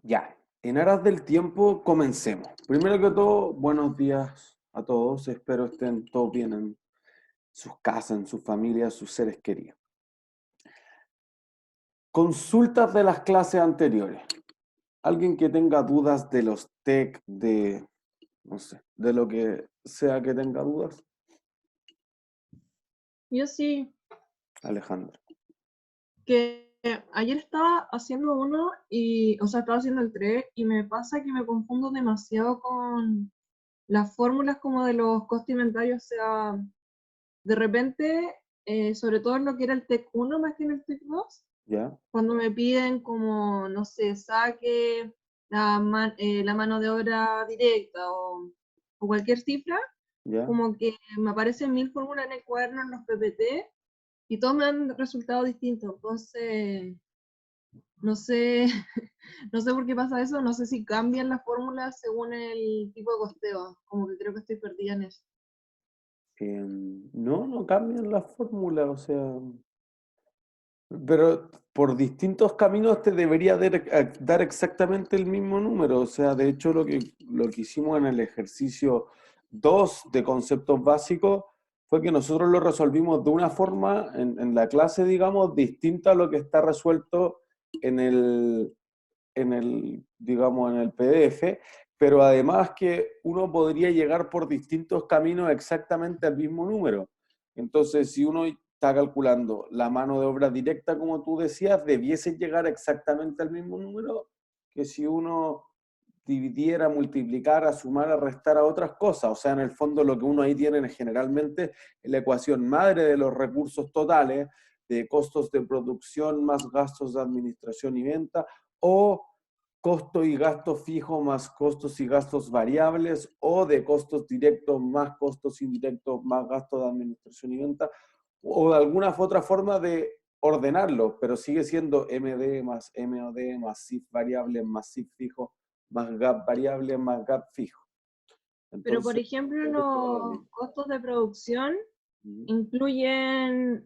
Ya, en aras del tiempo, comencemos. Primero que todo, buenos días a todos. Espero estén todos bien en sus casas, en sus familias, sus seres queridos. Consultas de las clases anteriores. Alguien que tenga dudas de los TEC, no sé, de lo que sea que tenga dudas. Yo sí, Alejandro. que ayer estaba haciendo uno y, o sea, estaba haciendo el 3 y me pasa que me confundo demasiado con las fórmulas como de los costos inventarios, o sea, de repente, sobre todo en lo que era el TEC 1 más que en el TEC 2, ¿Ya? cuando me piden como, no sé, saque la mano de obra directa o cualquier cifra, ¿Ya? como que me aparecen 1000 fórmulas en el cuaderno en los PPT y todos me han resultado distintos. Entonces, no sé, no sé por qué pasa eso, no sé si cambian las fórmulas según el tipo de costeo, como que creo que estoy perdida en eso. No, no cambian la fórmula, o sea, pero por distintos caminos te debería dar exactamente el mismo número. O sea, de hecho lo que hicimos en el ejercicio 2 de conceptos básicos fue que nosotros lo resolvimos de una forma en la clase, digamos, distinta a lo que está resuelto en digamos, en el PDF, pero además que uno podría llegar por distintos caminos exactamente al mismo número. Entonces, si uno está calculando la mano de obra directa, como tú decías, debiese llegar exactamente al mismo número que si uno dividiera, multiplicara, sumara, restara otras cosas. O sea, en el fondo lo que uno ahí tiene generalmente es la ecuación madre de los recursos totales, de costos de producción más gastos de administración y venta, o costo y gasto fijo más costos y gastos variables, o de costos directos más costos indirectos más gastos de administración y venta, o de alguna otra forma de ordenarlo, pero sigue siendo MD más MOD más SIF variable más SIF fijo más gap variable más gap fijo. Pero, por Entonces, ejemplo, es todo lo los mismo. costos de producción Ujú.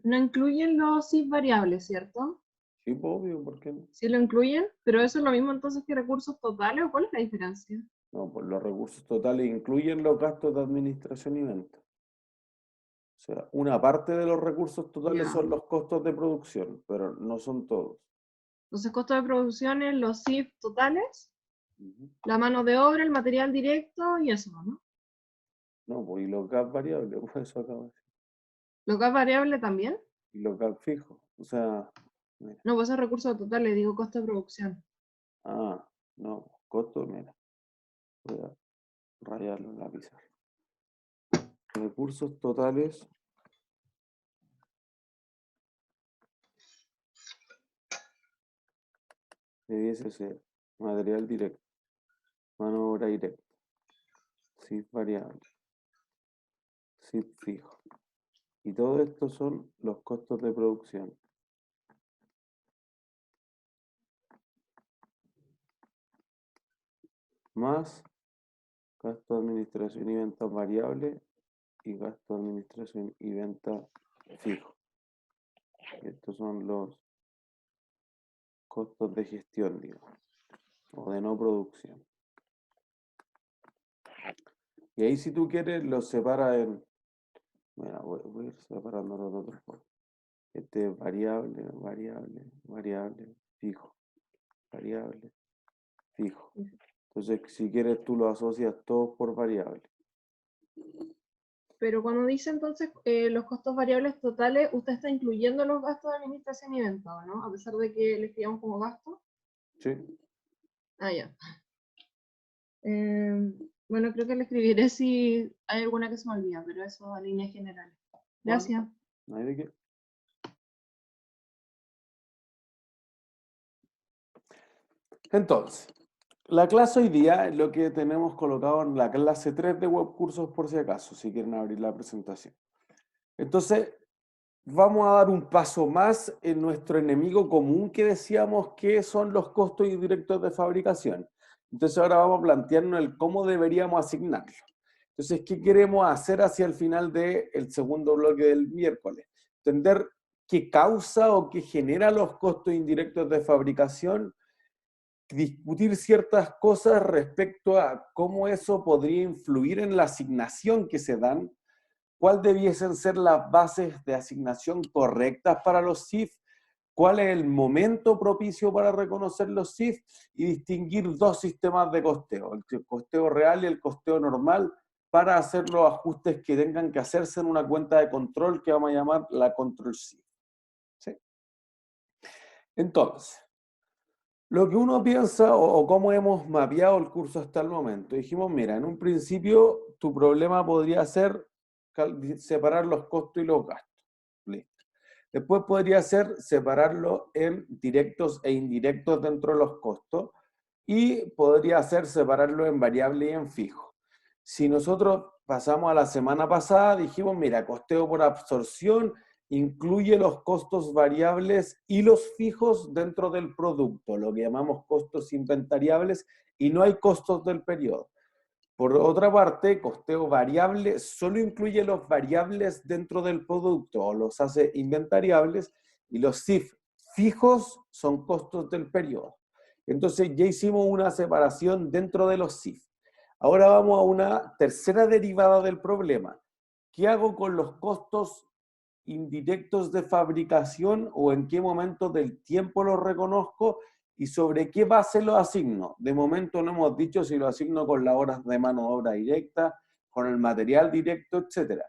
no incluyen los SIF variables, ¿cierto? Sí, pues, obvio, ¿por qué no? Sí lo incluyen, pero eso es lo mismo entonces que recursos totales, ¿o cuál es la diferencia? No, pues los recursos totales incluyen los gastos de administración y venta. O sea, una parte de los recursos totales Ya. son los costos de producción, pero no son todos. Entonces, costos de producción es los SIF totales, Ujú. la mano de obra, el material directo y eso, ¿no? No, pues y los gas variables, pues eso acabo de decir. Los gas variables también. Y los gas fijos. O sea, mira. No, pues es recursos totales, digo costo de producción. Ah, no, costos, mira. Voy a rayarlo en la pizarra. Recursos totales debiese ser material directo, mano de obra directa, SIF variable, SIF fijo. Y todo esto son los costos de producción, más gasto de administración y venta variable y gasto de administración y venta fijo. Estos son los costos de gestión, digamos, o de no producción. Y ahí si tú quieres los separa en, mira, voy a ir separando los otros. Este es variable, variable, variable, fijo, variable, fijo. Entonces, si quieres, tú lo asocias todos por variable. Pero cuando dice entonces los costos variables totales, usted está incluyendo los gastos de administración y venta, ¿no? A pesar de que le escribamos como gasto. ¿Sí? Ah, ya. Bueno, creo que le escribiré si hay alguna que se me olvida, pero eso a líneas generales. Bueno, Gracias. no hay de qué. Entonces, la clase hoy día es lo que tenemos colocado en la clase 3 de web cursos por si acaso, si quieren abrir la presentación. Entonces, vamos a dar un paso más en nuestro enemigo común que decíamos que son los costos indirectos de fabricación. Entonces ahora vamos a plantearnos el cómo deberíamos asignarlo. Entonces, ¿qué queremos hacer hacia el final del segundo bloque del miércoles? Entender qué causa o qué genera los costos indirectos de fabricación discutir ciertas cosas respecto a cómo eso podría influir en la asignación que se dan, cuál debiesen ser las bases de asignación correctas para los CIF, cuál es el momento propicio para reconocer los CIF y distinguir dos sistemas de costeo, el costeo real y el costeo normal, para hacer los ajustes que tengan que hacerse en una cuenta de control que vamos a llamar la control CIF. ¿Sí? Entonces, lo que uno piensa o cómo hemos mapeado el curso hasta el momento, dijimos, mira, en un principio tu problema podría ser separar los costos y los gastos. Listo. Después podría ser separarlo en directos e indirectos dentro de los costos y podría ser separarlo en variable y en fijo. Si nosotros pasamos a la semana pasada, dijimos, mira, costeo por absorción incluye los costos variables y los fijos dentro del producto, lo que llamamos costos inventariables, y no hay costos del periodo. Por otra parte, costeo variable solo incluye los variables dentro del producto o los hace inventariables, y los CIF fijos son costos del periodo. Entonces ya hicimos una separación dentro de los CIF. Ahora vamos a una tercera derivada del problema. ¿Qué hago con los costos indirectos de fabricación o en qué momento del tiempo los reconozco y sobre qué base los asigno? De momento no hemos dicho si lo asigno con las horas de mano de obra directa, con el material directo, etc.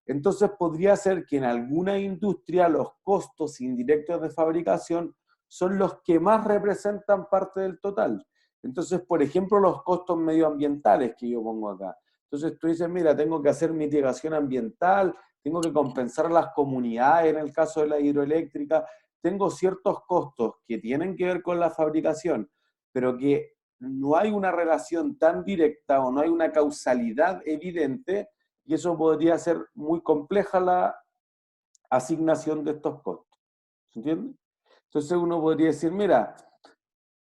Entonces podría ser que en alguna industria los costos indirectos de fabricación son los que más representan parte del total. Entonces, por ejemplo, los costos medioambientales que yo pongo acá. Entonces tú dices, mira, tengo que hacer mitigación ambiental, tengo que compensar a las comunidades en el caso de la hidroeléctrica, tengo ciertos costos que tienen que ver con la fabricación, pero que no hay una relación tan directa o no hay una causalidad evidente, y eso podría ser muy compleja la asignación de estos costos. ¿Se entiende? Entonces uno podría decir, mira,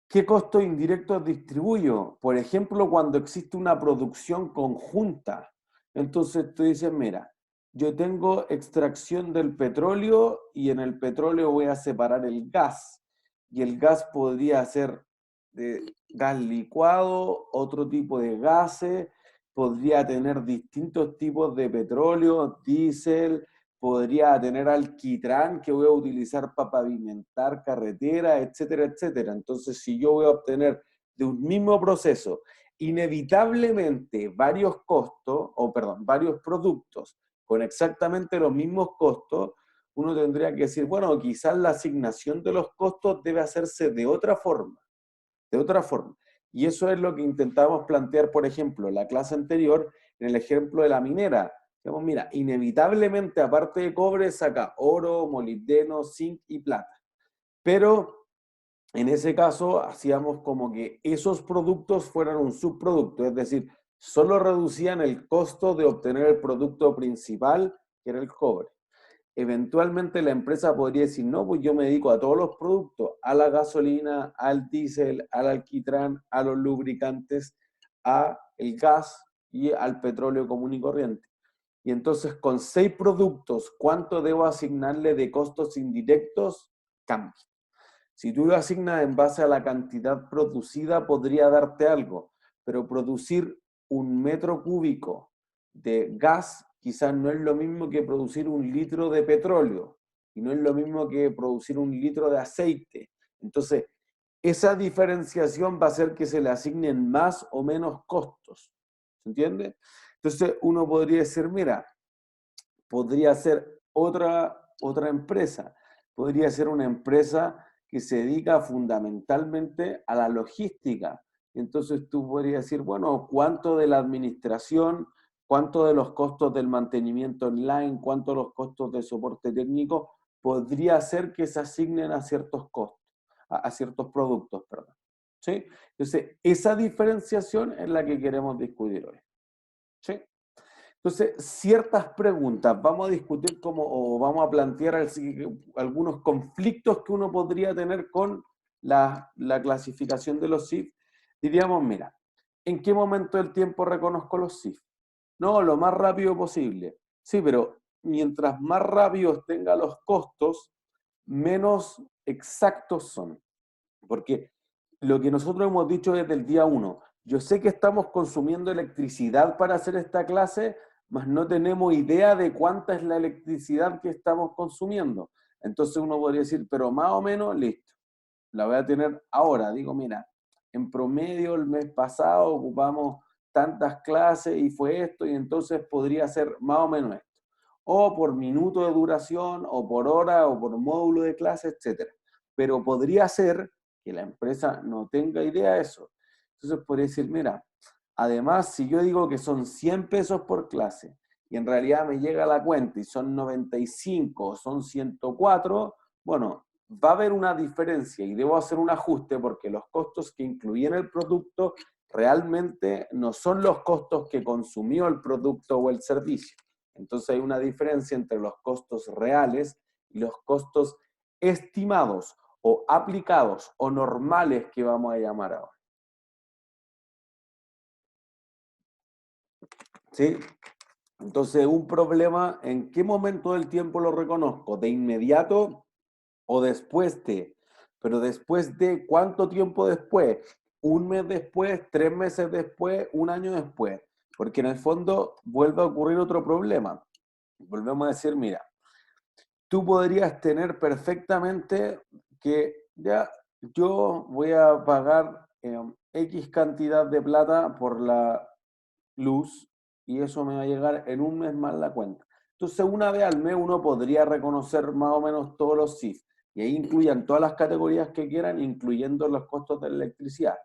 ¿qué costos indirectos distribuyo? Por ejemplo, cuando existe una producción conjunta. Entonces tú dices, mira, yo tengo extracción del petróleo y en el petróleo voy a separar el gas. Y el gas podría ser de gas licuado, otro tipo de gases, podría tener distintos tipos de petróleo, diésel, podría tener alquitrán que voy a utilizar para pavimentar carreteras, etcétera, etcétera. Entonces, si yo voy a obtener de un mismo proceso inevitablemente varios costos, o perdón, varios productos con exactamente los mismos costos, uno tendría que decir, bueno, quizás la asignación de los costos debe hacerse de otra forma, de otra forma. Y eso es lo que intentamos plantear, por ejemplo, en la clase anterior, en el ejemplo de la minera. Digamos, mira, inevitablemente, aparte de cobre, saca oro, molibdeno, zinc y plata. Pero en ese caso, hacíamos como que esos productos fueran un subproducto, es decir, solo reducían el costo de obtener el producto principal, que era el cobre. Eventualmente la empresa podría decir, no, pues yo me dedico a todos los productos, a la gasolina, al diésel, al alquitrán, a los lubricantes, a el gas y al petróleo común y corriente. Y entonces con 6 productos, ¿cuánto debo asignarle de costos indirectos? Cambia. Si tú lo asignas en base a la cantidad producida, podría darte algo, pero producir 1 metro cúbico de gas quizás no es lo mismo que producir 1 litro de petróleo, y no es lo mismo que producir 1 litro de aceite. Entonces, esa diferenciación va a hacer que se le asignen más o menos costos. ¿Se entiende? Entonces, uno podría decir, mira, podría ser otra empresa, podría ser una empresa que se dedica fundamentalmente a la logística. Entonces tú podrías decir, bueno, ¿cuánto de la administración, cuánto de los costos del mantenimiento online, cuánto de los costos de soporte técnico podría ser que se asignen a ciertos costos, a ciertos productos, perdón? ¿Sí? Entonces, esa diferenciación es la que queremos discutir hoy. ¿Sí? Entonces, ciertas preguntas, vamos a discutir o vamos a plantear algunos conflictos que uno podría tener con la clasificación de los CIF. Diríamos, mira, ¿en qué momento del tiempo reconozco los CIF? No, lo más rápido posible. Sí, pero mientras más rápidos tenga los costos, menos exactos son. Porque lo que nosotros hemos dicho desde el día uno. Yo sé que estamos consumiendo electricidad para hacer esta clase, mas no tenemos idea de cuánta es la electricidad que estamos consumiendo. Entonces uno podría decir, pero más o menos, listo, la voy a tener ahora. Digo, mira, en promedio el mes pasado ocupamos tantas clases y fue esto, y entonces podría ser más o menos esto. O por minuto de duración, o por hora, o por módulo de clase, etc. Pero podría ser que la empresa no tenga idea de eso. Entonces podría decir, mira, además, si yo digo que son 100 pesos por clase y en realidad me llega la cuenta y son 95 o son 104, bueno, va a haber una diferencia y debo hacer un ajuste porque los costos que incluí en el producto realmente no son los costos que consumió el producto o el servicio. Entonces hay una diferencia entre los costos reales y los costos estimados o aplicados o normales que vamos a llamar ahora. ¿Sí? Entonces, un problema, ¿en qué momento del tiempo lo reconozco? ¿De inmediato o después de? Pero después de, ¿cuánto tiempo después? ¿Un mes después? ¿3 meses después? ¿Un año después? Porque en el fondo vuelve a ocurrir otro problema. Volvemos a decir, mira, tú podrías tener perfectamente que ya yo voy a pagar X cantidad de plata por la luz y eso me va a llegar en un mes más la cuenta. Entonces, una vez al mes uno podría reconocer más o menos todos los CIF y ahí incluyan todas las categorías que quieran, incluyendo los costos de la electricidad.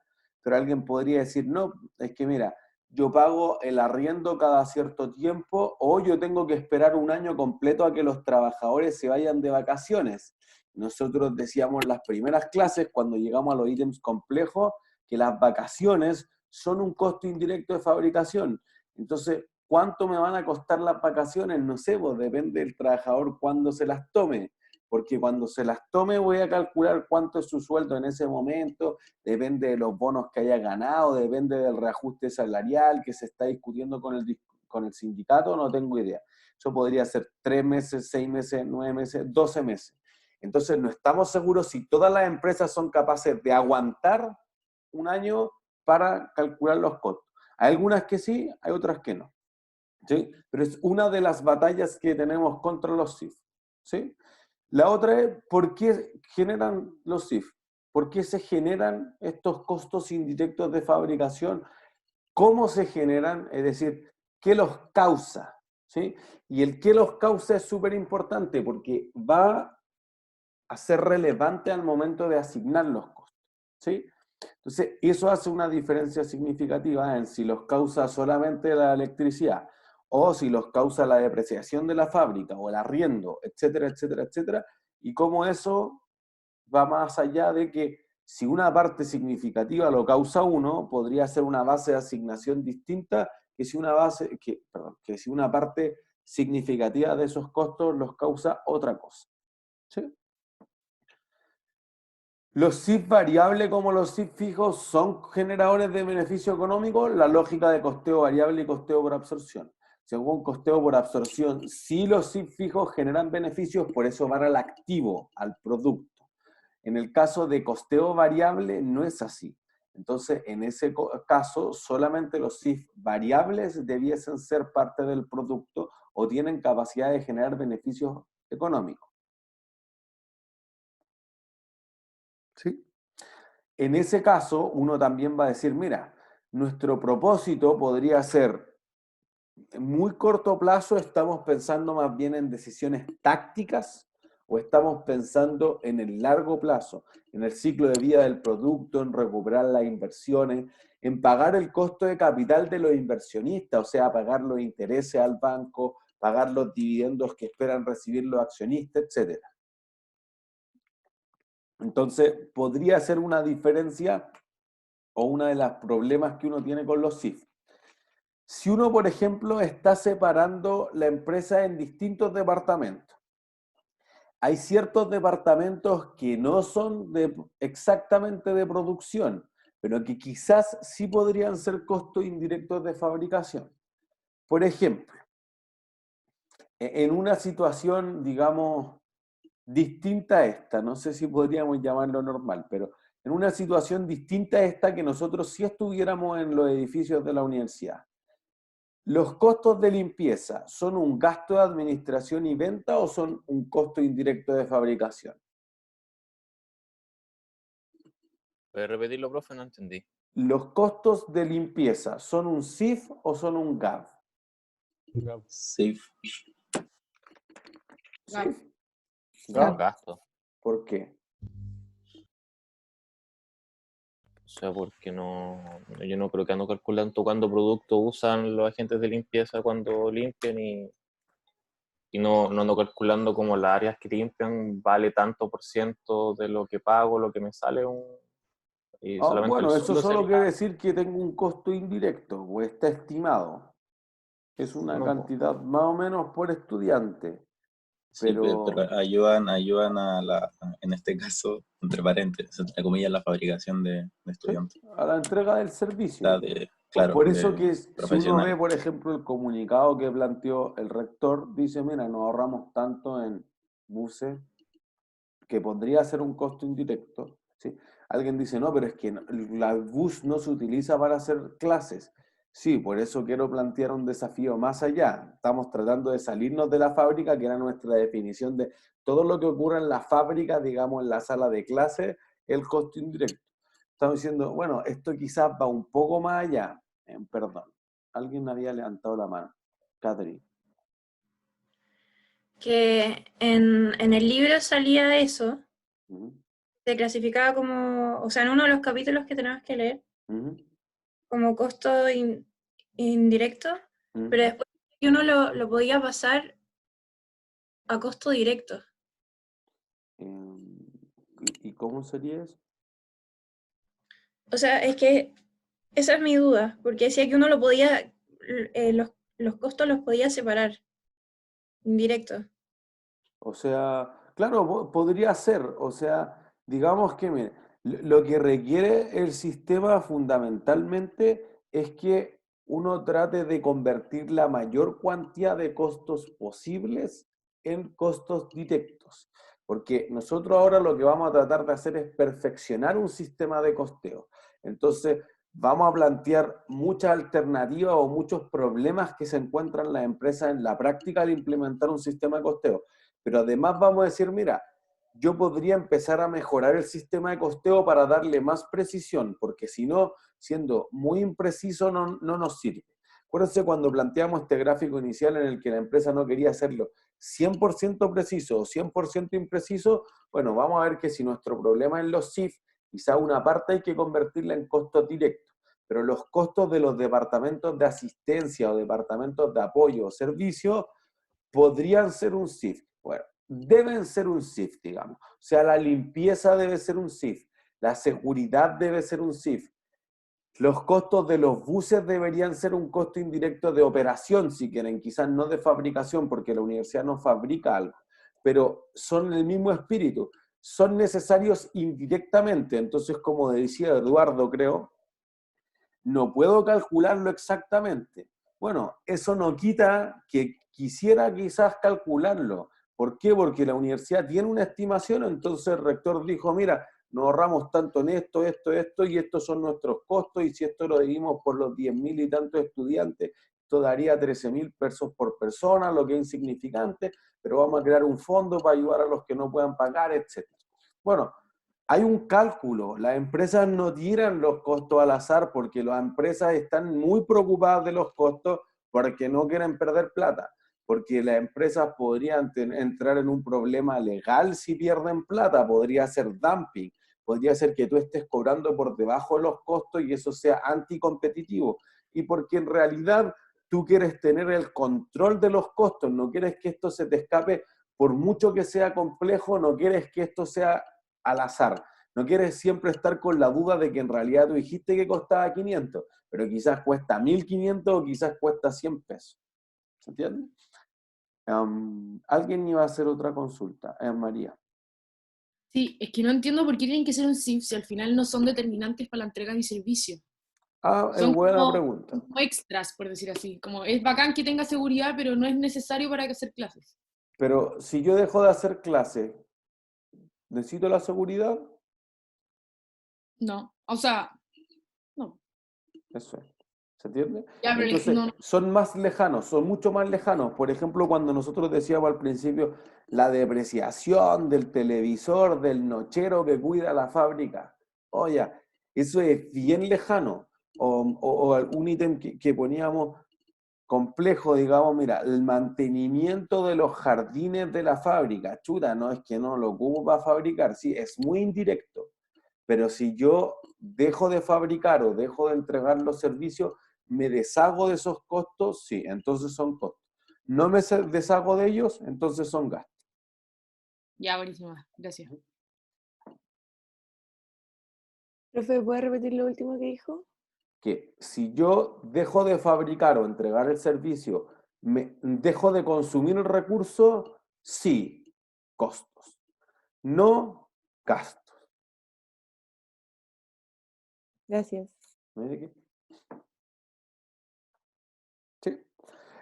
Pero alguien podría decir, no, es que mira, yo pago el arriendo cada cierto tiempo o yo tengo que esperar un año completo a que los trabajadores se vayan de vacaciones. Nosotros decíamos en las primeras clases, cuando llegamos a los ítems complejos, que las vacaciones son un costo indirecto de fabricación. Entonces, ¿cuánto me van a costar las vacaciones? No sé, pues depende del trabajador cuándo se las tome, porque cuando se las tome voy a calcular cuánto es su sueldo en ese momento, depende de los bonos que haya ganado, depende del reajuste salarial que se está discutiendo con el sindicato, no tengo idea. Eso podría ser 3 meses, 6 meses, 9 meses, 12 meses. Entonces, no estamos seguros si todas las empresas son capaces de aguantar un año para calcular los costos. Hay algunas que sí, hay otras que no. ¿Sí? Pero es una de las batallas que tenemos contra los CIF. ¿Sí? La otra es, ¿por qué generan los CIF? ¿Por qué se generan estos costos indirectos de fabricación? ¿Cómo se generan? Es decir, ¿qué los causa? ¿Sí? Y el qué los causa es súper importante porque va a ser relevante al momento de asignar los costos. ¿Sí? Entonces, eso hace una diferencia significativa en si los causa solamente la electricidad o si los causa la depreciación de la fábrica o el arriendo, etcétera, etcétera, etcétera, y cómo eso va más allá de que si una parte significativa lo causa uno, podría ser una base de asignación distinta que si que si una parte significativa de esos costos los causa otra cosa. ¿Sí? Los CIF variables como los CIF fijos son generadores de beneficio económico, la lógica de costeo variable y costeo por absorción. Según costeo por absorción, sí los CIF fijos generan beneficios, por eso van al activo, al producto. En el caso de costeo variable no es así. Entonces, en ese caso, solamente los CIF variables debiesen ser parte del producto o tienen capacidad de generar beneficios económicos. ¿Sí? En ese caso, uno también va a decir, mira, nuestro propósito podría ser, en muy corto plazo estamos pensando más bien en decisiones tácticas o estamos pensando en el largo plazo, en el ciclo de vida del producto, en recuperar las inversiones, en pagar el costo de capital de los inversionistas, o sea, pagar los intereses al banco, pagar los dividendos que esperan recibir los accionistas, etcétera. Entonces, podría ser una diferencia o uno de los problemas que uno tiene con los CIF. Si uno, por ejemplo, está separando la empresa en distintos departamentos, hay ciertos departamentos que no son exactamente de producción, pero que quizás sí podrían ser costos indirectos de fabricación. Por ejemplo, en una situación, digamos, distinta a esta, no sé si podríamos llamarlo normal, pero en una situación distinta a esta que nosotros si estuviéramos en los edificios de la universidad. ¿Los costos de limpieza son un gasto de administración y venta o son un costo indirecto de fabricación? ¿Puedes repetirlo, profe? No entendí. ¿Los costos de limpieza son un CIF o son un GAV? Sí. ¿CIF? No, ¿GAV? gasto. ¿Por qué? O sea, porque yo no creo que ando calculando cuánto producto usan los agentes de limpieza cuando limpian y no ando calculando como las áreas que limpian vale tanto por ciento de lo que pago, lo que me sale y solamente el Bueno, eso sueldo solo sería quiere decir que tengo un costo indirecto o está estimado. Es una no, cantidad más o menos por estudiante. Sí, Pero pero ayudan en este caso, entre paréntesis, entre comillas, la fabricación de sí, estudiantes. a la entrega del servicio. Claro, Por eso de que si uno ve, profesionales. por ejemplo, el comunicado que planteó el rector, dice, mira, nos ahorramos tanto en buses, que podría ser un costo indirecto, ¿sí? Alguien dice, no, pero es que la bus no se utiliza para hacer clases. Sí, por eso quiero plantear un desafío más allá. Estamos tratando de salirnos de la fábrica, que era nuestra definición de todo lo que ocurre en la fábrica, digamos, en la sala de clase, el costo indirecto. Estamos diciendo, bueno, esto quizás va un poco más allá. Perdón, alguien había levantado la mano. Catherine. Que en el libro salía eso, Uh se clasificaba como, o sea, en uno de los capítulos que tenemos que leer, -huh. como costo indirecto, pero después que uno lo podía pasar a costo directo. ¿Y cómo sería eso? O sea, es que esa es mi duda, porque decía que uno lo podía, los costos los podía separar, indirecto. O sea, claro, podría ser. O sea, digamos que mire, lo que requiere el sistema fundamentalmente es que uno trate de convertir la mayor cantidad de costos posibles en costos directos. Porque nosotros ahora lo que vamos a tratar de hacer es perfeccionar un sistema de costeo. Entonces, vamos a plantear muchas alternativas o muchos problemas que se encuentran las empresas en la práctica al implementar un sistema de costeo. Pero además vamos a decir, mira, yo podría empezar a mejorar el sistema de costeo para darle más precisión, porque si no, siendo muy impreciso, no nos sirve. Acuérdense cuando planteamos este gráfico inicial en el que la empresa no quería hacerlo 100% preciso o 100% impreciso, bueno, vamos a ver que si nuestro problema es los CIF, quizá una parte hay que convertirla en costos directos, pero los costos de los departamentos de asistencia o departamentos de apoyo o servicio podrían ser un SIF. Bueno, deben ser un SIF, digamos. O sea, la limpieza debe ser un SIF, la seguridad debe ser un SIF. Los costos de los buses deberían ser un costo indirecto de operación, si quieren, quizás no de fabricación, porque la universidad no fabrica algo, pero son el mismo espíritu, son necesarios indirectamente. Entonces, como decía Eduardo, creo, no puedo calcularlo exactamente. Bueno, eso no quita que quisiera quizás calcularlo. ¿Por qué? Porque la universidad tiene una estimación, entonces el rector dijo, mira, nos ahorramos tanto en esto, y estos son nuestros costos, y si esto lo dividimos por los 10.000 y tantos estudiantes, esto daría 13.000 pesos por persona, lo que es insignificante, pero vamos a crear un fondo para ayudar a los que no puedan pagar, etc. Bueno, hay un cálculo, las empresas no tiran los costos al azar porque las empresas están muy preocupadas de los costos porque no quieren perder plata, porque las empresas podrían entrar en un problema legal si pierden plata, podría ser dumping, podría ser que tú estés cobrando por debajo de los costos y eso sea anticompetitivo, y porque en realidad tú quieres tener el control de los costos, no quieres que esto se te escape, por mucho que sea complejo, no quieres que esto sea al azar. No quieres siempre estar con la duda de que en realidad tú dijiste que costaba 500, pero quizás cuesta 1.500 o quizás cuesta 100 pesos. ¿Se entiende? Alguien iba a hacer otra consulta. María. Sí, es que no entiendo por qué tienen que ser un SIF si al final no son determinantes para la entrega de servicio. Es Son buena pregunta. como extras, por decir así. Como es bacán que tenga seguridad, pero no es necesario para hacer clases. Pero si yo dejo de hacer clase, ¿necesito la seguridad? No, o sea, no. Eso es. ¿Se entiende? Ya, pero Entonces, no, son más lejanos, son mucho más lejanos. Por ejemplo, cuando nosotros decíamos al principio la depreciación del televisor, del nochero que cuida la fábrica. Oye, eso es bien lejano. O algún ítem que poníamos complejo, digamos, mira, el mantenimiento de los jardines de la fábrica. Chuta, no es que no lo ocupo para fabricar, sí, es muy indirecto. Pero si yo dejo de fabricar o dejo de entregar los servicios, me deshago de esos costos, sí, entonces son costos. No me deshago de ellos, entonces son gastos. ya, buenísima, gracias. Profe, ¿puede repetir lo último que dijo? Que si yo dejo de fabricar o entregar el servicio, dejo de consumir el recurso, sí, costos. No gastos. Gracias. ¿No hay de qué? Sí.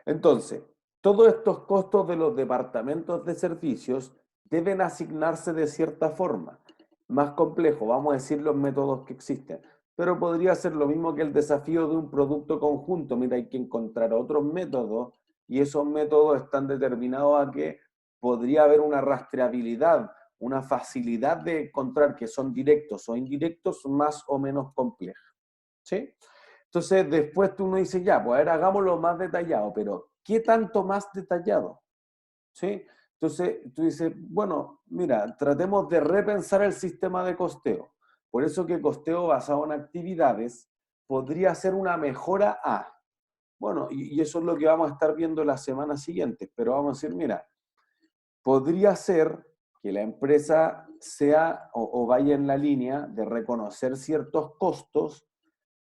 Entonces, todos estos costos de los departamentos de servicios deben asignarse de cierta forma. Más complejo, vamos a decir los métodos que existen, pero podría ser lo mismo que el desafío de un producto conjunto. Mira, hay que encontrar otros métodos y esos métodos están determinados a que podría haber una rastreabilidad, una facilidad de encontrar que son directos o indirectos más o menos complejas. ¿Sí? Entonces, después tú uno dice, ya, pues a ver, hagámoslo más detallado, pero ¿qué tanto más detallado? ¿Sí? Entonces, tú dices, bueno, mira, tratemos de repensar el sistema de costeo. Por eso que costeo basado en actividades podría ser una mejora a. Bueno, y eso es lo que vamos a estar viendo las semanas siguientes, pero vamos a decir, mira, podría ser que la empresa sea o vaya en la línea de reconocer ciertos costos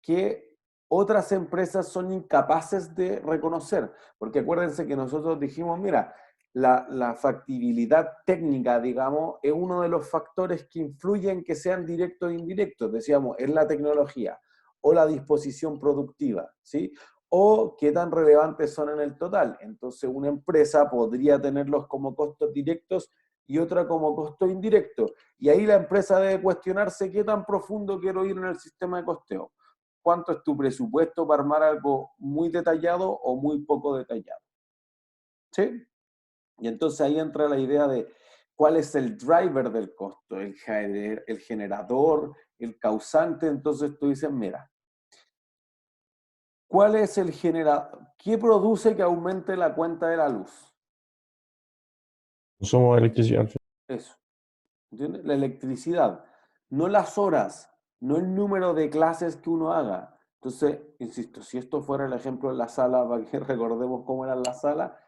que otras empresas son incapaces de reconocer. Porque acuérdense que nosotros dijimos, mira, la factibilidad técnica, digamos, es uno de los factores que influyen que sean directos e indirectos. Decíamos, es la tecnología o la disposición productiva, ¿sí? O qué tan relevantes son en el total. Entonces, una empresa podría tenerlos como costos directos y otra como costo indirecto. Y ahí la empresa debe cuestionarse qué tan profundo quiero ir en el sistema de costeo. ¿Cuánto es tu presupuesto para armar algo muy detallado o muy poco detallado? ¿Sí? Y entonces ahí entra la idea de cuál es el driver del costo, el generador, el causante. Entonces tú dices, mira, ¿cuál es el generador? ¿Qué produce que aumente la cuenta de la luz? Consumo de electricidad. Eso. ¿Entiendes? La electricidad, no las horas, no el número de clases que uno haga. Entonces, insisto, si esto fuera el ejemplo en la sala, para que recordemos cómo era la sala,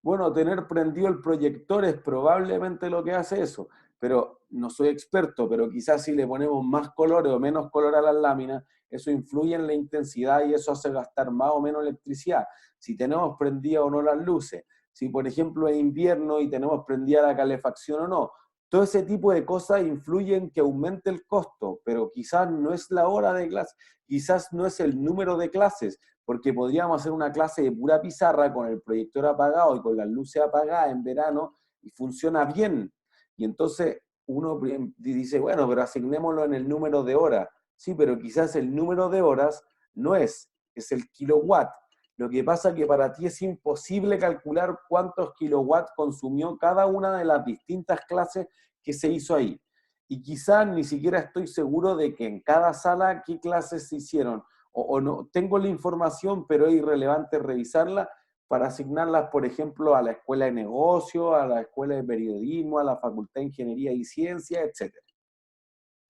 bueno, tener prendido el proyector es probablemente lo que hace eso, pero no soy experto, pero quizás si le ponemos más colores o menos color a las láminas, eso influye en la intensidad y eso hace gastar más o menos electricidad. Si tenemos prendidas o no las luces, si por ejemplo es invierno y tenemos prendida la calefacción o no, todo ese tipo de cosas influyen en que aumente el costo, pero quizás no es la hora de clase, quizás no es el número de clases, porque podríamos hacer una clase de pura pizarra con el proyector apagado y con las luces apagadas en verano y funciona bien. Y entonces uno dice, bueno, pero asignémoslo en el número de horas. Sí, pero quizás el número de horas no es el kilowatt. Lo que pasa es que para ti es imposible calcular cuántos kilowatts consumió cada una de las distintas clases que se hizo ahí. Y quizás ni siquiera estoy seguro de que en cada sala qué clases se hicieron. O no tengo la información, pero es irrelevante revisarla para asignarlas, por ejemplo, a la Escuela de Negocio, a la Escuela de Periodismo, a la Facultad de Ingeniería y Ciencia, etc.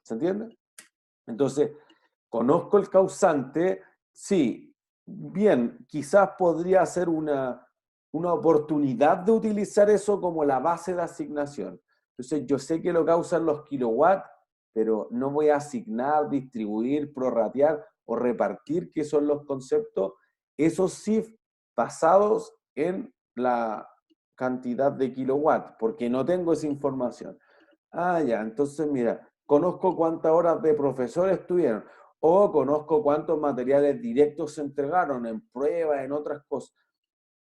¿Se entiende? Entonces, conozco el causante, sí, bien, quizás podría ser una oportunidad de utilizar eso como la base de asignación. Entonces, yo sé que lo causan los kilowatts, pero no voy a asignar, distribuir, prorratear o repartir, que son los conceptos, esos sí basados en la cantidad de kilowatts, porque no tengo esa información. Ah, ya, entonces mira, conozco cuántas horas de profesores tuvieron, o conozco cuántos materiales directos se entregaron en pruebas, en otras cosas.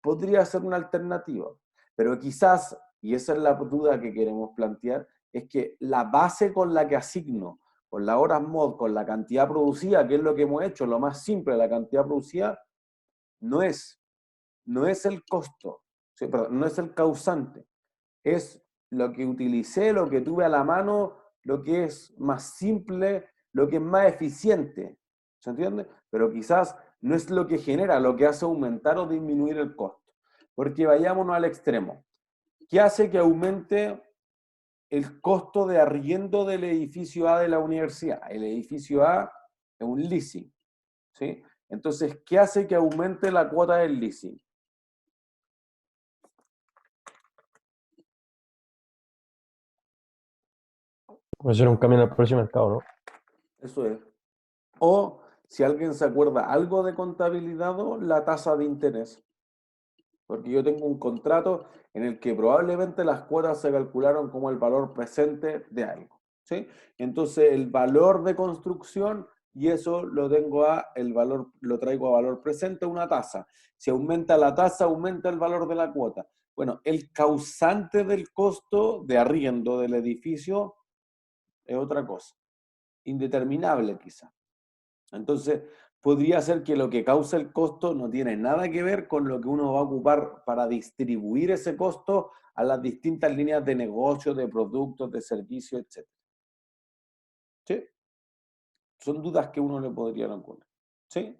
Podría ser una alternativa, pero quizás, y esa es la duda que queremos plantear, es que la base con la que asigno con las horas mod, con la cantidad producida, que es lo que hemos hecho, lo más simple, la cantidad producida, no es el costo, sí, perdón, no es el causante, es lo que utilicé, lo que tuve a la mano, lo que es más simple, lo que es más eficiente, ¿se entiende? Pero quizás no es lo que genera, lo que hace aumentar o disminuir el costo. Porque vayámonos al extremo. ¿Qué hace que aumente el costo de arriendo del edificio A de la universidad? El edificio A es un leasing, ¿sí? Entonces, ¿qué hace que aumente la cuota del leasing? Puede ser un cambio en el precio de mercado, ¿no? Eso es. O, si alguien se acuerda algo de contabilidad, la tasa de interés. Porque yo tengo un contrato en el que probablemente las cuotas se calcularon como el valor presente de algo, ¿sí? Entonces, el valor de construcción, y eso lo tengo el valor, lo traigo a valor presente, una tasa. Si aumenta la tasa, aumenta el valor de la cuota. Bueno, el causante del costo de arriendo del edificio es otra cosa, indeterminable quizá. Entonces, podría ser que lo que causa el costo no tiene nada que ver con lo que uno va a ocupar para distribuir ese costo a las distintas líneas de negocio, de productos, de servicios, etc. ¿Sí? Son dudas que uno le podría ocurrir. ¿Sí?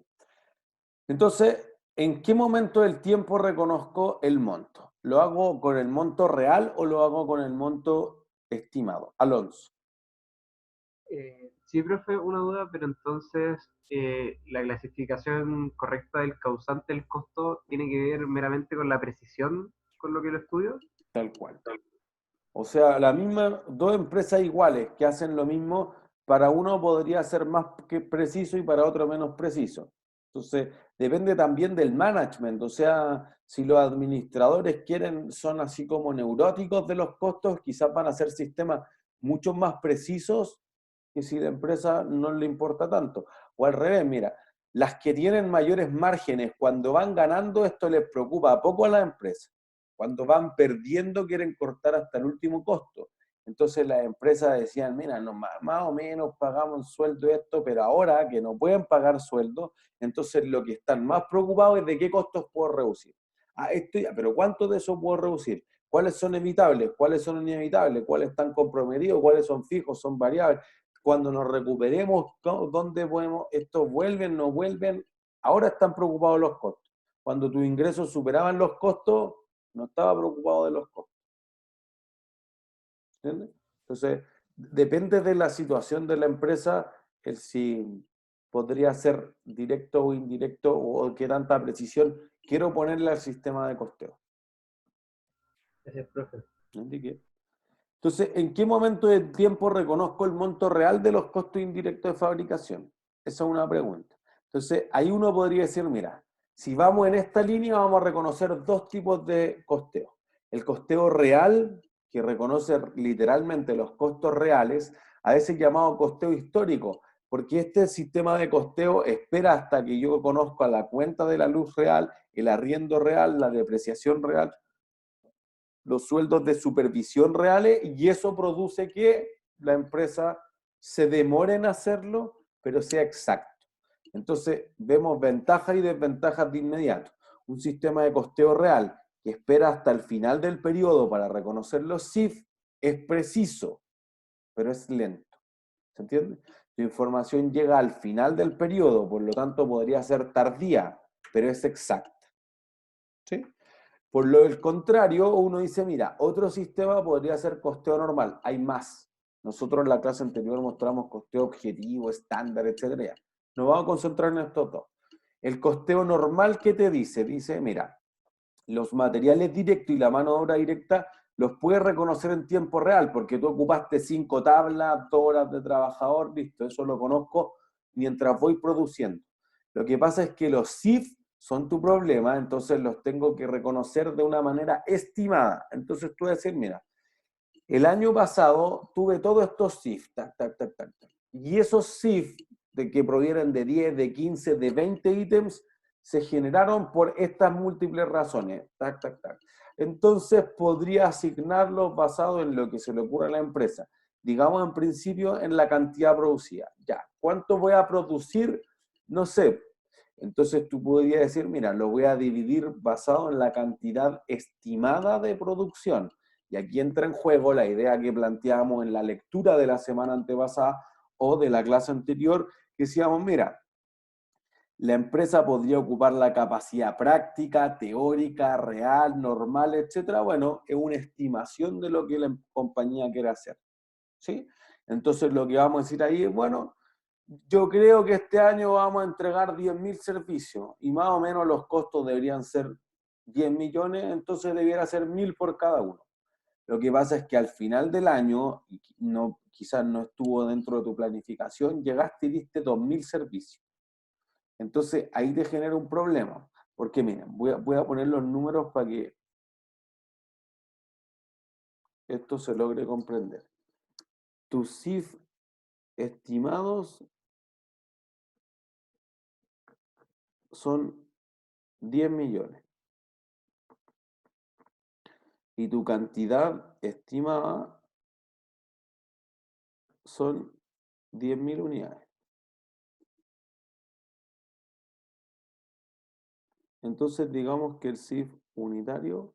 Entonces, ¿en qué momento del tiempo reconozco el monto? ¿Lo hago con el monto real o lo hago con el monto estimado? Alonso. Sí, profe, una duda, pero entonces la clasificación correcta del causante del costo tiene que ver meramente con la precisión con lo que lo estudio. Tal cual. O sea, la misma, dos empresas iguales que hacen lo mismo, para uno podría ser más que preciso y para otro menos preciso. Entonces, depende también del management. O sea, si los administradores son así como neuróticos de los costos, quizás van a ser sistemas mucho más precisos que si la empresa no le importa tanto. O al revés, mira, las que tienen mayores márgenes, cuando van ganando, esto les preocupa poco a la empresa. Cuando van perdiendo, quieren cortar hasta el último costo. Entonces las empresas decían, mira, no, más o menos pagamos sueldo esto, pero ahora que no pueden pagar sueldo, entonces lo que están más preocupados es de qué costos puedo reducir. Ah, esto ya, pero ¿cuánto de eso puedo reducir? ¿Cuáles son evitables? ¿Cuáles son inevitables? ¿Cuáles están comprometidos? ¿Cuáles son fijos? ¿Son variables? Cuando nos recuperemos, ¿dónde podemos? ¿Estos vuelven? ¿No vuelven? Ahora están preocupados los costos. Cuando tus ingresos superaban los costos, no estaba preocupado de los costos. ¿Entiendes? Entonces, depende de la situación de la empresa, el si podría ser directo o indirecto o qué tanta precisión quiero ponerle al sistema de costeo. Gracias, profe. Entonces, ¿en qué momento del tiempo reconozco el monto real de los costos indirectos de fabricación? Esa es una pregunta. Entonces, ahí uno podría decir, mira, si vamos en esta línea, vamos a reconocer dos tipos de costeo. El costeo real, que reconoce literalmente los costos reales, a veces llamado costeo histórico, porque este sistema de costeo espera hasta que yo conozca la cuenta de la luz real, el arriendo real, la depreciación real, los sueldos de supervisión reales, y eso produce que la empresa se demore en hacerlo, pero sea exacto. Entonces, vemos ventajas y desventajas de inmediato. Un sistema de costeo real que espera hasta el final del periodo para reconocer los CIF es preciso, pero es lento. ¿Se entiende? Tu información llega al final del periodo, por lo tanto podría ser tardía, pero es exacta. ¿Sí? Por lo del contrario, uno dice, mira, otro sistema podría ser costeo normal, hay más. Nosotros en la clase anterior mostramos costeo objetivo, estándar, etc. Nos vamos a concentrar en estos dos. El costeo normal, ¿qué te dice? Dice, mira, los materiales directos y la mano de obra directa los puedes reconocer en tiempo real, porque tú ocupaste 5 tablas, 2 horas de trabajador, listo, eso lo conozco mientras voy produciendo. Lo que pasa es que los CIF son tu problema, entonces los tengo que reconocer de una manera estimada. Entonces tú vas a decir, mira, el año pasado tuve todos estos CIF, tac, tac, tac, tac, tac. Y esos CIF de que provienen de 10, de 15, de 20 ítems, se generaron por estas múltiples razones, tac, tac, tac. Entonces podría asignarlos basado en lo que se le ocurra a la empresa. digamos en principio en la cantidad producida. Ya, ¿cuánto voy a producir? No sé. Entonces tú podrías decir, mira, lo voy a dividir basado en la cantidad estimada de producción. Y aquí entra en juego la idea que planteábamos en la lectura de la semana antepasada o de la clase anterior, que decíamos, mira, la empresa podría ocupar la capacidad práctica, teórica, real, normal, etcétera. Bueno, es una estimación de lo que la compañía quiere hacer, ¿sí? Entonces lo que vamos a decir ahí es, bueno, yo creo que este año vamos a entregar 10.000 servicios y más o menos los costos deberían ser 10 millones, entonces debiera ser 1.000 por cada uno. Lo que pasa es que al final del año, y no, quizás no estuvo dentro de tu planificación, llegaste y diste 2.000 servicios. Entonces ahí te genera un problema. Porque miren, voy a poner los números para que esto se logre comprender. Tus CIF estimados son 10 millones. Y tu cantidad estimada son 10.000 unidades. Entonces digamos que el CIF unitario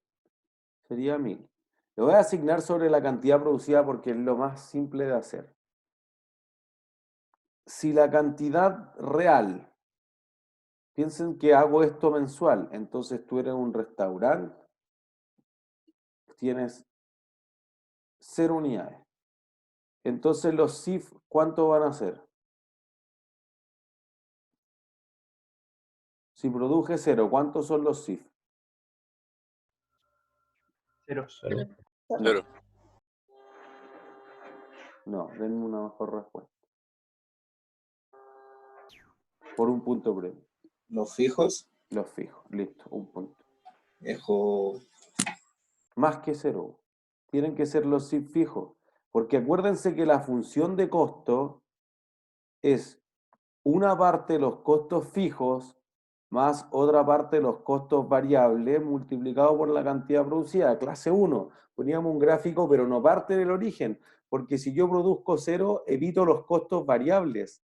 sería 1.000. Lo voy a asignar sobre la cantidad producida porque es lo más simple de hacer. Si la cantidad real, piensen que hago esto mensual, entonces tú eres un restaurante, tienes 0 unidades. Entonces los CIF, ¿cuánto van a ser? Si produje 0, ¿cuántos son los CIF? 0. Cero. No, denme una mejor respuesta. Por un punto premio. Los fijos, Los fijos, listo, un punto. dejo Más que 0. Tienen que ser los CIF fijos. Porque acuérdense que la función de costo es una parte de los costos fijos más otra parte de los costos variables multiplicado por la cantidad producida. Clase 1, poníamos un gráfico, pero no parte del origen, porque si yo produzco 0, evito los costos variables,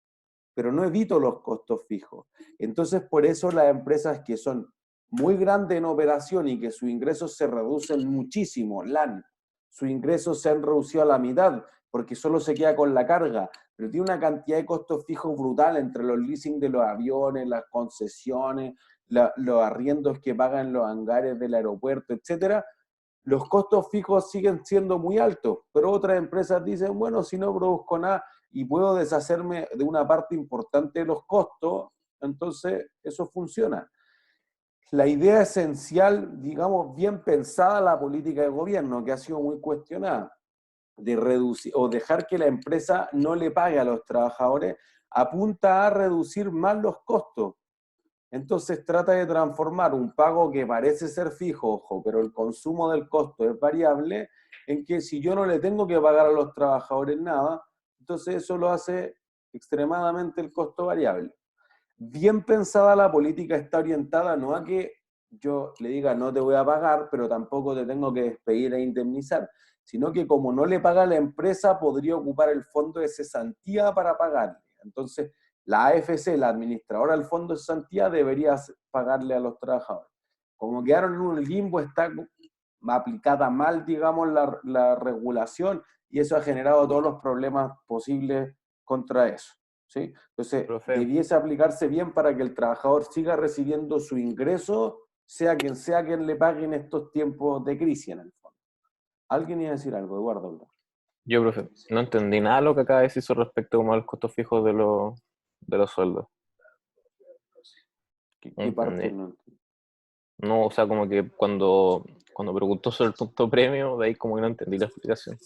pero no evito los costos fijos. Entonces, por eso las empresas que son muy grandes en operación y que sus ingresos se reducen muchísimo, LAN, sus ingresos se han reducido a la mitad, porque solo se queda con la carga, pero tiene una cantidad de costos fijos brutal entre los leasing de los aviones, las concesiones, los arriendos que pagan los hangares del aeropuerto, etcétera. Los costos fijos siguen siendo muy altos, pero otras empresas dicen, bueno, si no produzco nada y puedo deshacerme de una parte importante de los costos, entonces eso funciona. La idea esencial, digamos, bien pensada la política de gobierno, que ha sido muy cuestionada, de reducir o dejar que la empresa no le pague a los trabajadores, apunta a reducir más los costos. Entonces trata de transformar un pago que parece ser fijo, ojo, pero el consumo del costo es variable, en que si yo no le tengo que pagar a los trabajadores nada, entonces eso lo hace extremadamente el costo variable. Bien pensada la política está orientada no a que yo le diga no te voy a pagar, pero tampoco te tengo que despedir e indemnizar, sino que como no le paga a la empresa, podría ocupar el fondo de cesantía para pagarle. Entonces, la AFC, la administradora del fondo de cesantía, debería pagarle a los trabajadores. Como quedaron en un limbo, está aplicada mal, digamos, la regulación, y eso ha generado todos los problemas posibles contra eso, ¿sí? Entonces, Profe. debiese aplicarse bien para que el trabajador siga recibiendo su ingreso, sea quien le pague en estos tiempos de crisis, en el fondo. ¿Alguien iba a decir algo, Eduardo? Yo, profe, no entendí nada de lo que acaba de decir respecto como a los costos fijos de los sueldos. ¿Qué parte no entiendo? No, o sea, como que cuando preguntó sobre el punto premio, de ahí como que no entendí la explicación.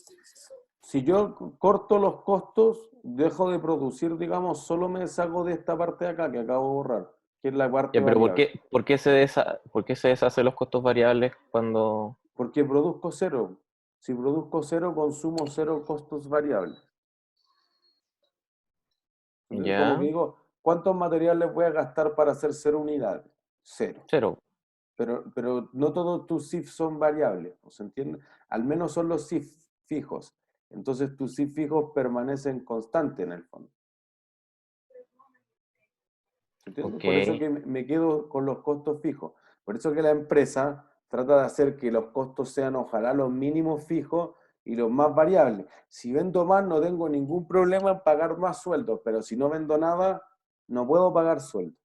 Si yo corto los costos, dejo de producir, digamos, solo me saco de esta parte de acá que acabo de borrar, que es la parte Ya, pero variable. ¿por qué se deshacen los costos variables cuando...? Porque produzco 0. Si produzco 0, consumo 0 costos variables. Entonces, como Ya, que digo, ¿cuántos materiales voy a gastar para hacer 0 unidades? 0. 0. Pero no todos tus CIF son variables, ¿se entiende? Al menos son los CIF fijos. Entonces tus sí fijos permanecen constantes en el fondo. ¿Entiendes? Ok. Por eso que me quedo con los costos fijos. Por eso que la empresa trata de hacer que los costos sean ojalá los mínimos fijos y los más variables. Si vendo más no tengo ningún problema en pagar más sueldos, pero si no vendo nada, no puedo pagar sueldo.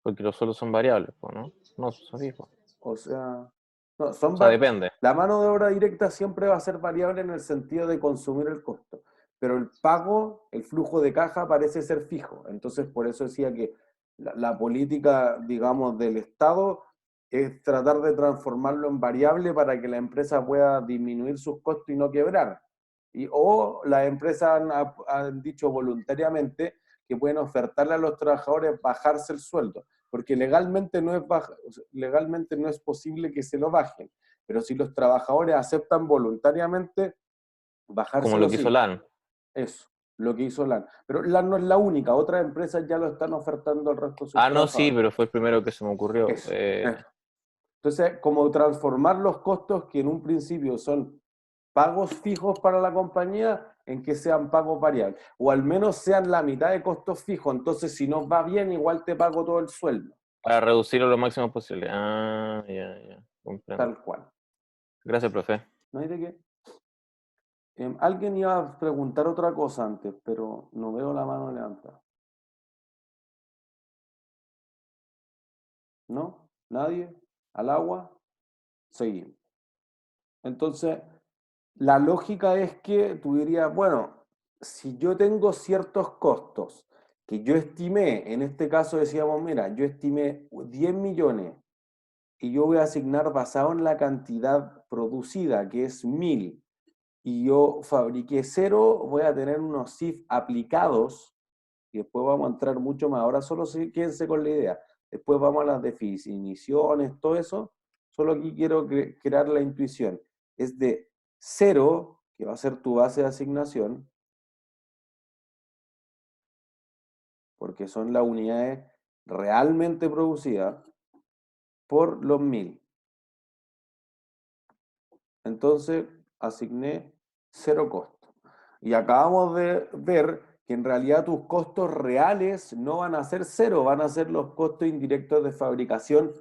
Porque los sueldos son variables, pues, ¿no? No, son fijos. O sea, no, O sea, depende. la mano de obra directa siempre va a ser variable en el sentido de consumir el costo, pero el pago, el flujo de caja parece ser fijo. Entonces, por eso decía que la política, digamos, del Estado es tratar de transformarlo en variable para que la empresa pueda disminuir sus costos y no quebrar. O las empresas han dicho voluntariamente que pueden ofertarle a los trabajadores bajarse el sueldo, porque legalmente legalmente no es posible que se lo bajen, pero si los trabajadores aceptan voluntariamente, bajárselo. Como lo que hizo LAN. Eso, lo que hizo LAN. Pero LAN no es la única, otras empresas ya lo están ofertando al resto de sus Ah, no, trabajadores. sí, pero fue el primero que se me ocurrió. Eso. Entonces, como transformar los costos que en un principio son pagos fijos para la compañía en que sean pagos variables, o al menos sean la mitad de costos fijos, entonces si nos va bien igual te pago todo el sueldo. Para reducirlo lo máximo posible. Ah, ya, comprendo. Tal cual. Gracias, profe. ¿No hay de qué? Alguien iba a preguntar otra cosa antes, pero no veo la mano levantada. ¿No? ¿Nadie? ¿Al agua? Seguimos. Entonces, la lógica es que tú dirías, bueno, si yo tengo ciertos costos que yo estimé, en este caso decíamos, mira, yo estimé 10 millones y yo voy a asignar basado en la cantidad producida, que es 1000, y yo fabriqué 0, voy a tener unos CIF aplicados, y después vamos a entrar mucho más. Ahora solo quédense con la idea. Después vamos a las definiciones, todo eso. Solo aquí quiero crear la intuición. Es de 0, que va a ser tu base de asignación, porque son las unidades realmente producidas, por los 1000. Entonces, asigné 0 costo. Y acabamos de ver que en realidad tus costos reales no van a ser 0, van a ser los costos indirectos de fabricación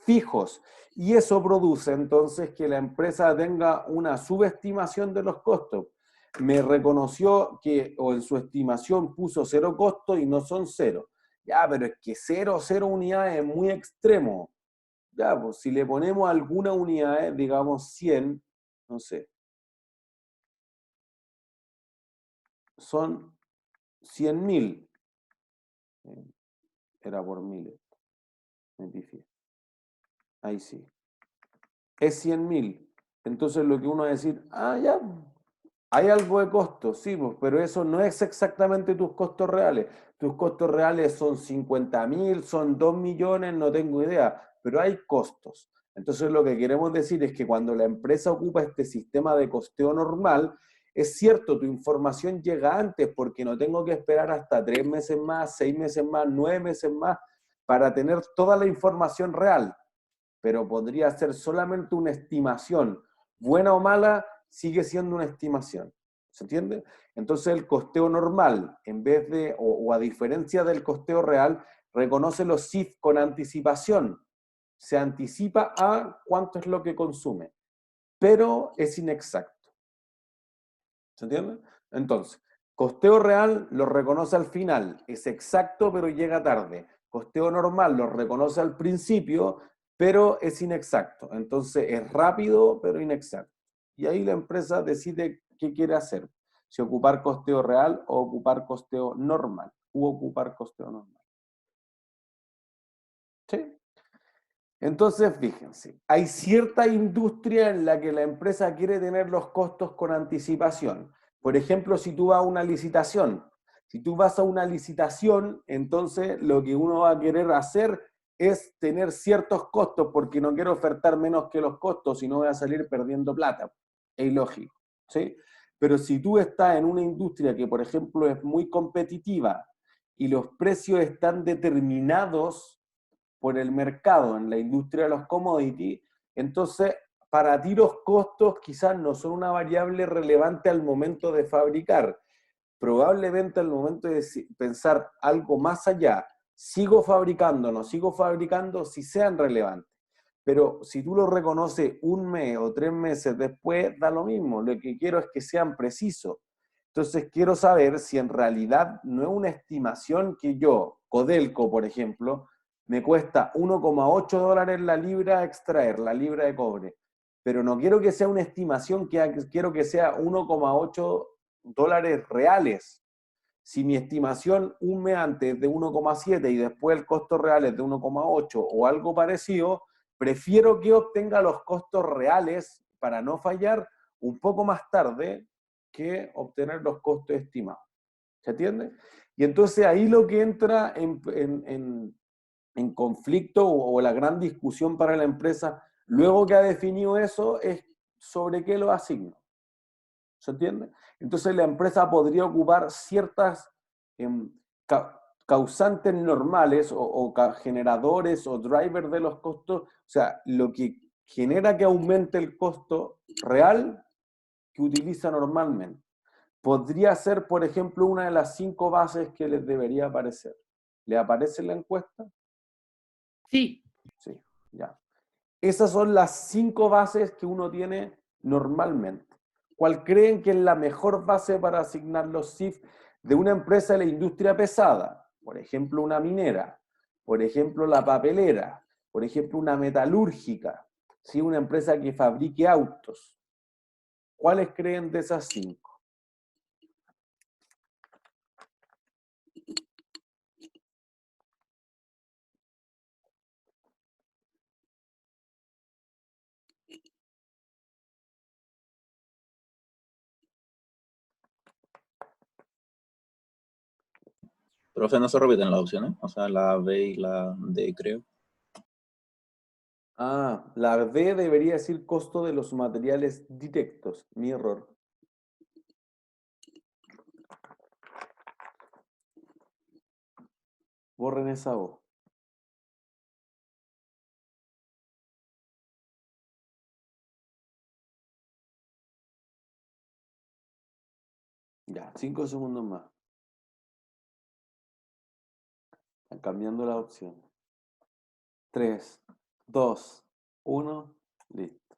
fijos. Y eso produce entonces que la empresa tenga una subestimación de los costos. Me reconoció que, o en su estimación puso 0 costo y no son 0. Ya, pero es que 0 unidades es muy extremo. Ya, pues si le ponemos alguna unidad, digamos 100, no sé, son 100.000. Era por 1000. Me pifié. Ahí sí. Es 100.000. Entonces lo que uno va a decir, ya, hay algo de costo, sí, pues, pero eso no es exactamente tus costos reales. Tus costos reales son 50.000, son 2 millones, no tengo idea, pero hay costos. Entonces lo que queremos decir es que cuando la empresa ocupa este sistema de costeo normal, es cierto, tu información llega antes porque no tengo que esperar hasta 3 meses más, 6 meses más, 9 meses más para tener toda la información real, pero podría ser solamente una estimación. Buena o mala, sigue siendo una estimación. ¿Se entiende? Entonces el costeo normal, en vez de, o a diferencia del costeo real, reconoce los CIF con anticipación. Se anticipa a cuánto es lo que consume, pero es inexacto. ¿Se entiende? Entonces, costeo real lo reconoce al final, es exacto pero llega tarde. Costeo normal lo reconoce al principio, pero es inexacto. Entonces es rápido pero inexacto. Y ahí la empresa decide qué quiere hacer. Si ocupar costeo real o ocupar costeo normal. U ocupar costeo normal. ¿Sí? Entonces, fíjense, hay cierta industria en la que la empresa quiere tener los costos con anticipación. Por ejemplo, si tú vas a una licitación, entonces lo que uno va a querer hacer es tener ciertos costos, porque no quiero ofertar menos que los costos, si no voy a salir perdiendo plata. Es ilógico, ¿sí? Pero si tú estás en una industria que, por ejemplo, es muy competitiva y los precios están determinados por el mercado en la industria de los commodities, entonces para ti los costos quizás no son una variable relevante al momento de fabricar. Probablemente al momento de pensar algo más allá, sigo fabricando, no sigo fabricando, si sean relevantes. Pero si tú lo reconoces un mes o 3 meses después, da lo mismo. Lo que quiero es que sean precisos. Entonces quiero saber si en realidad no es una estimación que yo, Codelco, por ejemplo, me cuesta $1,8 la libra extraer, la libra de cobre. Pero no quiero que sea una estimación, quiero que sea $1,8 reales. Si mi estimación un mes antes es de 1,7 y después el costo real es de 1,8 o algo parecido, prefiero que obtenga los costos reales para no fallar un poco más tarde que obtener los costos estimados. ¿Se entiende? Y entonces ahí lo que entra en conflicto o la gran discusión para la empresa, luego que ha definido eso, es sobre qué lo asigno. ¿Se entiende? Entonces la empresa podría ocupar ciertas causantes normales o generadores o drivers de los costos, o sea, lo que genera que aumente el costo real que utiliza normalmente. Podría ser, por ejemplo, una de las 5 bases que les debería aparecer. ¿Le aparece en la encuesta? Sí. Sí, ya. Esas son las 5 bases que uno tiene normalmente. ¿Cuál creen que es la mejor base para asignar los CIF de una empresa de la industria pesada? Por ejemplo, una minera, por ejemplo, la papelera, por ejemplo, una metalúrgica, ¿sí? Una empresa que fabrique autos. ¿Cuáles creen de esas 5? Profe, no se repiten las opciones, o sea, la B y la D, creo. Ah, la D debería decir costo de los materiales directos. Mi error. Borren esa O. Ya, 5 segundos más. Están cambiando la opción. 3, 2, 1, listo.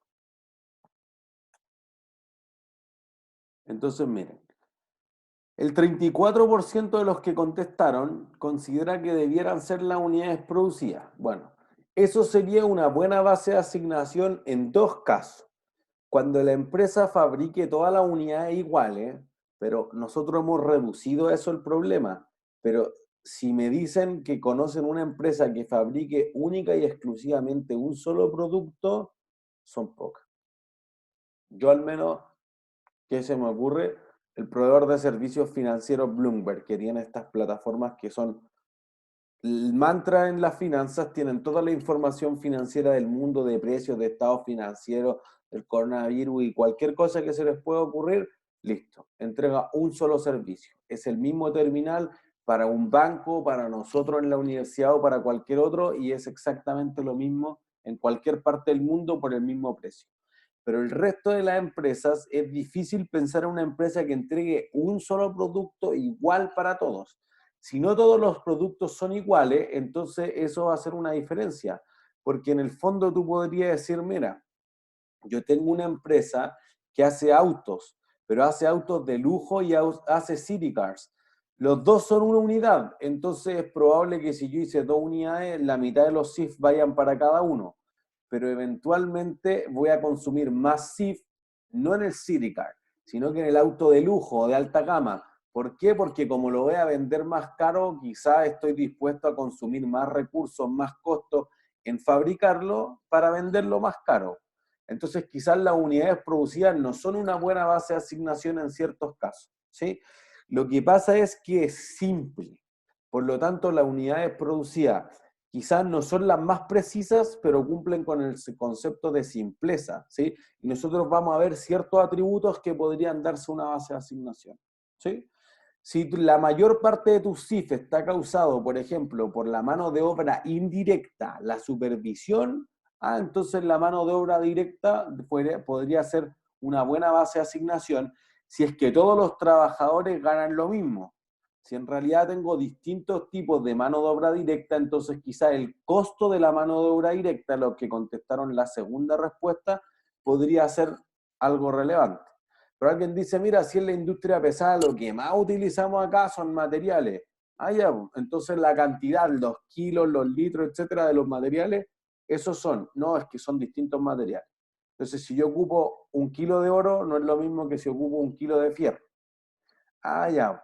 Entonces, miren, el 34% de los que contestaron considera que debieran ser las unidades producidas. Bueno, eso sería una buena base de asignación en 2 casos. Cuando la empresa fabrique todas las unidades iguales, pero nosotros hemos reducido eso el problema. Pero si me dicen que conocen una empresa que fabrique única y exclusivamente un solo producto, son pocas. Yo al menos, ¿qué se me ocurre? El proveedor de servicios financieros Bloomberg, que tiene estas plataformas que son el mantra en las finanzas, tienen toda la información financiera del mundo, de precios, de estados financieros, del coronavirus y cualquier cosa que se les pueda ocurrir, listo, entrega un solo servicio. Es el mismo terminal para un banco, para nosotros en la universidad o para cualquier otro, y es exactamente lo mismo en cualquier parte del mundo por el mismo precio. Pero el resto de las empresas, es difícil pensar en una empresa que entregue un solo producto igual para todos. Si no todos los productos son iguales, entonces eso va a hacer una diferencia. Porque en el fondo tú podrías decir, mira, yo tengo una empresa que hace autos, pero hace autos de lujo y hace city cars. Los dos son una unidad, entonces es probable que si yo hice 2 unidades, la mitad de los CIF vayan para cada uno. Pero eventualmente voy a consumir más CIF, no en el city car, sino que en el auto de lujo, de alta gama. ¿Por qué? Porque como lo voy a vender más caro, quizás estoy dispuesto a consumir más recursos, más costos en fabricarlo para venderlo más caro. Entonces quizás las unidades producidas no son una buena base de asignación en ciertos casos, ¿sí? Lo que pasa es que es simple. Por lo tanto, las unidades producidas quizás no son las más precisas, pero cumplen con el concepto de simpleza, ¿sí? Y nosotros vamos a ver ciertos atributos que podrían darse una base de asignación, ¿sí? Si la mayor parte de tu CIF está causado, por ejemplo, por la mano de obra indirecta, la supervisión, Entonces la mano de obra directa podría ser una buena base de asignación si es que todos los trabajadores ganan lo mismo. Si en realidad tengo distintos tipos de mano de obra directa, entonces quizá el costo de la mano de obra directa, los que contestaron la segunda respuesta, podría ser algo relevante. Pero alguien dice, mira, si en la industria pesada lo que más utilizamos acá son materiales. Ya, entonces la cantidad, los kilos, los litros, etcétera, de los materiales, esos son. No, es que son distintos materiales. Entonces, si yo ocupo 1 kilo de oro, no es lo mismo que si ocupo 1 kilo de fierro. Ya.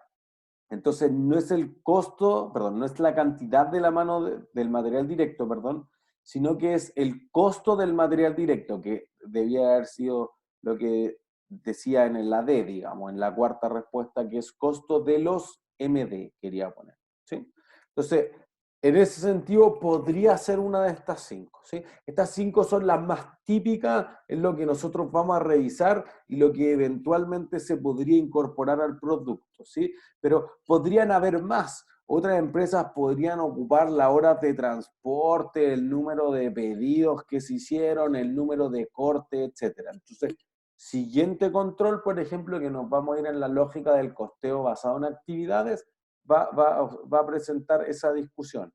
Entonces, no es el costo, perdón, no es la cantidad de la mano del material directo, perdón, sino que es el costo del material directo, que debía haber sido lo que decía en la D, digamos, en la cuarta respuesta, que es costo de los MD, quería poner, ¿sí? Entonces, en ese sentido, podría ser una de estas 5, ¿sí? Estas 5 son las más típicas, es lo que nosotros vamos a revisar y lo que eventualmente se podría incorporar al producto, ¿sí? Pero podrían haber más. Otras empresas podrían ocupar las horas de transporte, el número de pedidos que se hicieron, el número de corte, etc. Entonces, siguiente control, por ejemplo, que nos vamos a ir en la lógica del costeo basado en actividades, va a presentar esa discusión.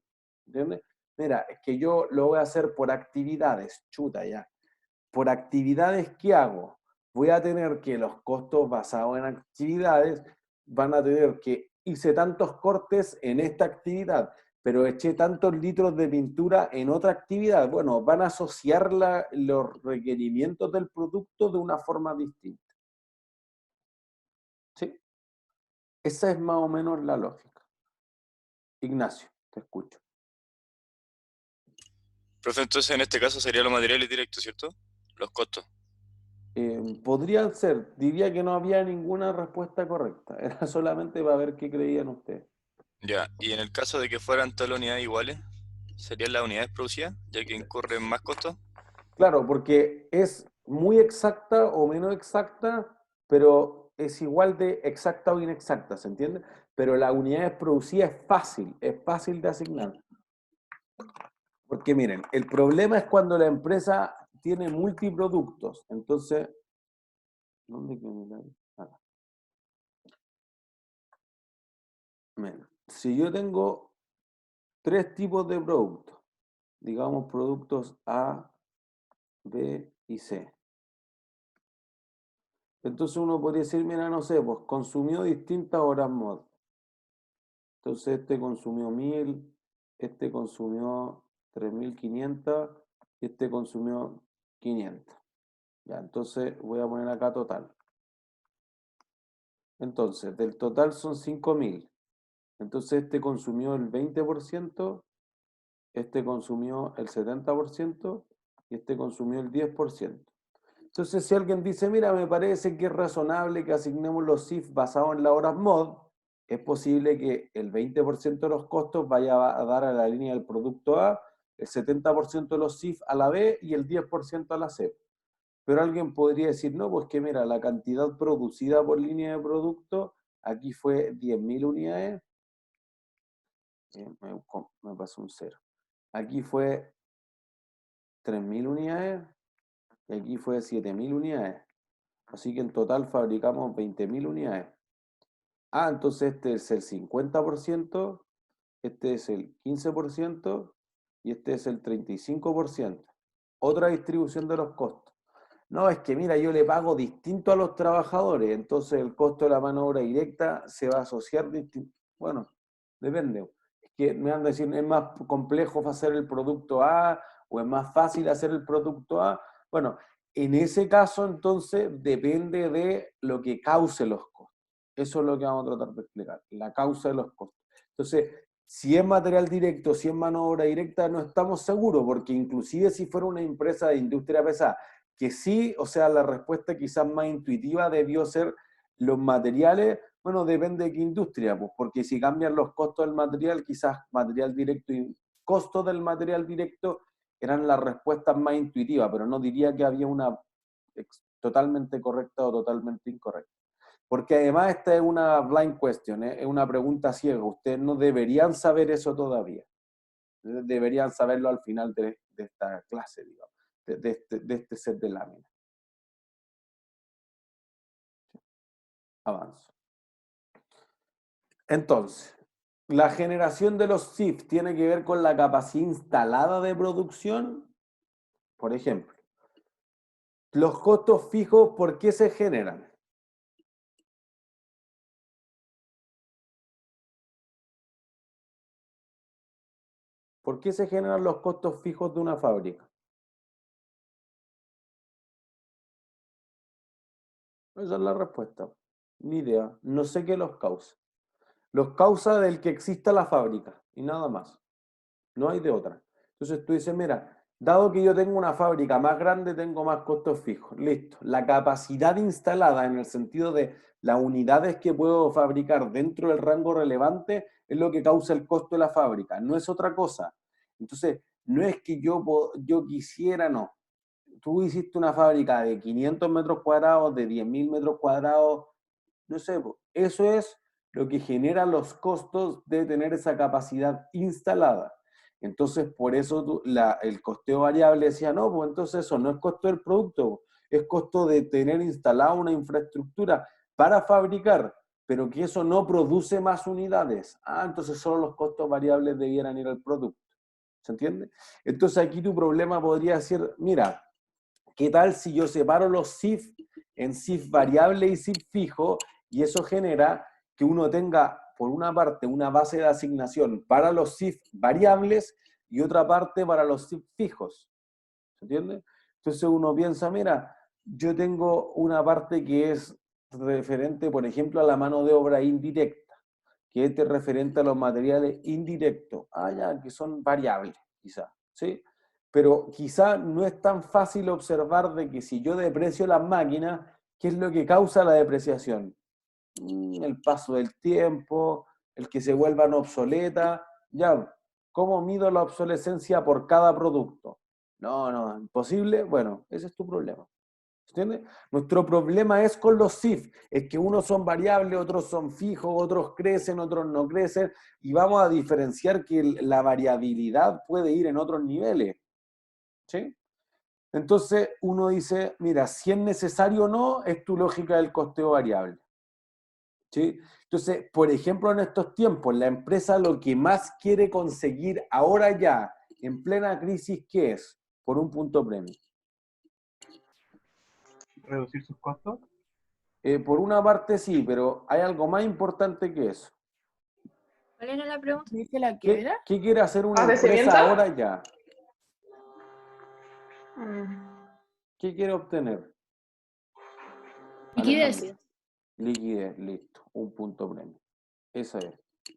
¿Entiendes? Mira, es que yo lo voy a hacer por actividades, chuta ya. Por actividades, ¿qué hago? Voy a tener que los costos basados en actividades van a tener que hice tantos cortes en esta actividad, pero eché tantos litros de pintura en otra actividad. Bueno, van a asociar los requerimientos del producto de una forma distinta. ¿Sí? Esa es más o menos la lógica. Ignacio, te escucho. Profe, entonces en este caso serían los materiales directos, ¿cierto? Los costos. Podrían ser, diría que no había ninguna respuesta correcta, era solamente para ver qué creían ustedes. Ya, y en el caso de que fueran todas las unidades iguales, ¿serían las unidades producidas, ya que incurren más costos? Claro, porque es muy exacta o menos exacta, pero es igual de exacta o inexacta, ¿se entiende? Pero la unidad producida es fácil de asignar. Porque miren, el problema es cuando la empresa tiene multiproductos, entonces, ¿dónde quedó mi lápiz? Acá. Miren, si yo tengo 3 tipos de productos, digamos productos A, B y C. Entonces uno podría decir, mira, no sé, pues consumió distintas horas mod. Entonces este consumió 1000, este consumió 3500 y este consumió 500. Ya, entonces voy a poner acá total. Entonces, del total son 5000. Entonces este consumió el 20%, este consumió el 70% y este consumió el 10%. Entonces, si alguien dice, mira, me parece que es razonable que asignemos los CIF basados en las horas mod, es posible que el 20% de los costos vaya a dar a la línea del producto A, el 70% de los CIF a la B y el 10% a la C. Pero alguien podría decir, no, pues que mira, la cantidad producida por línea de producto, aquí fue 10.000 unidades, me pasó un 0. Aquí fue 3.000 unidades, y aquí fue 7.000 unidades. Así que en total fabricamos 20.000 unidades. Entonces este es el 50%, este es el 15% y este es el 35%. Otra distribución de los costos. No, es que mira, yo le pago distinto a los trabajadores, entonces el costo de la mano de obra directa se va a asociar distinto. Bueno, depende. Es que me van a decir, es más complejo hacer el producto A o es más fácil hacer el producto A. Bueno, en ese caso entonces depende de lo que cause los costos. Eso es lo que vamos a tratar de explicar, la causa de los costos. Entonces, si es material directo, si es mano de obra directa, no estamos seguros, porque inclusive si fuera una empresa de industria pesada, que sí, o sea, la respuesta quizás más intuitiva debió ser los materiales, bueno, depende de qué industria, pues, porque si cambian los costos del material, quizás material directo y costos del material directo eran las respuestas más intuitivas, pero no diría que había una totalmente correcta o totalmente incorrecta. Porque además esta es una blind question, es una pregunta ciega. Ustedes no deberían saber eso todavía. Deberían saberlo al final de esta clase, digamos, de este set de láminas. Avanzo. Entonces, la generación de los SIF tiene que ver con la capacidad instalada de producción. Por ejemplo, los costos fijos, ¿por qué se generan? ¿Por qué se generan los costos fijos de una fábrica? Esa es la respuesta. Ni idea. No sé qué los causa. Los causa del que exista la fábrica y nada más. No hay de otra. Entonces tú dices, mira, dado que yo tengo una fábrica más grande, tengo más costos fijos. Listo. La capacidad instalada en el sentido de las unidades que puedo fabricar dentro del rango relevante es lo que causa el costo de la fábrica. No es otra cosa. Entonces, no es que yo quisiera, no. Tú hiciste una fábrica de 500 metros cuadrados, de 10.000 metros cuadrados, no sé, eso es lo que genera los costos de tener esa capacidad instalada. Entonces, por eso el costeo variable decía, no, pues entonces eso no es costo del producto, es costo de tener instalada una infraestructura para fabricar, pero que eso no produce más unidades. Ah, entonces solo los costos variables debieran ir al producto. ¿Se entiende? Entonces aquí tu problema podría ser, mira, ¿qué tal si yo separo los SIF en SIF variable y SIF fijo? Y eso genera que uno tenga, por una parte, una base de asignación para los SIF variables y otra parte para los SIF fijos. ¿Se entiende? Entonces uno piensa, mira, yo tengo una parte que es referente, por ejemplo, a la mano de obra indirecta, que es referente a los materiales indirectos. Ah, ya, que son variables, quizá, ¿sí? Pero quizá no es tan fácil observar de que si yo deprecio las máquinas, ¿qué es lo que causa la depreciación? El paso del tiempo, el que se vuelvan obsoletas. Ya, ¿cómo mido la obsolescencia por cada producto? No, imposible. Bueno, ese es tu problema. ¿Entiendes? Nuestro problema es con los SIF, es que unos son variables, otros son fijos, otros crecen, otros no crecen, y vamos a diferenciar que la variabilidad puede ir en otros niveles. ¿Sí? Entonces uno dice, mira, si es necesario o no, es tu lógica del costeo variable. ¿Sí? Entonces, por ejemplo, en estos tiempos, la empresa lo que más quiere conseguir ahora ya, en plena crisis, ¿qué es? Por un punto premio. ¿Reducir sus costos? Por una parte sí, pero hay algo más importante que eso. ¿Cuál era la pregunta? ¿Dice la que era? ¿Qué quiere hacer una ¿Abastecimiento? empresa ahora ya? Mm. ¿Qué quiere obtener? Liquidez. Alejandro. Liquidez, listo. Un punto premio. Eso es.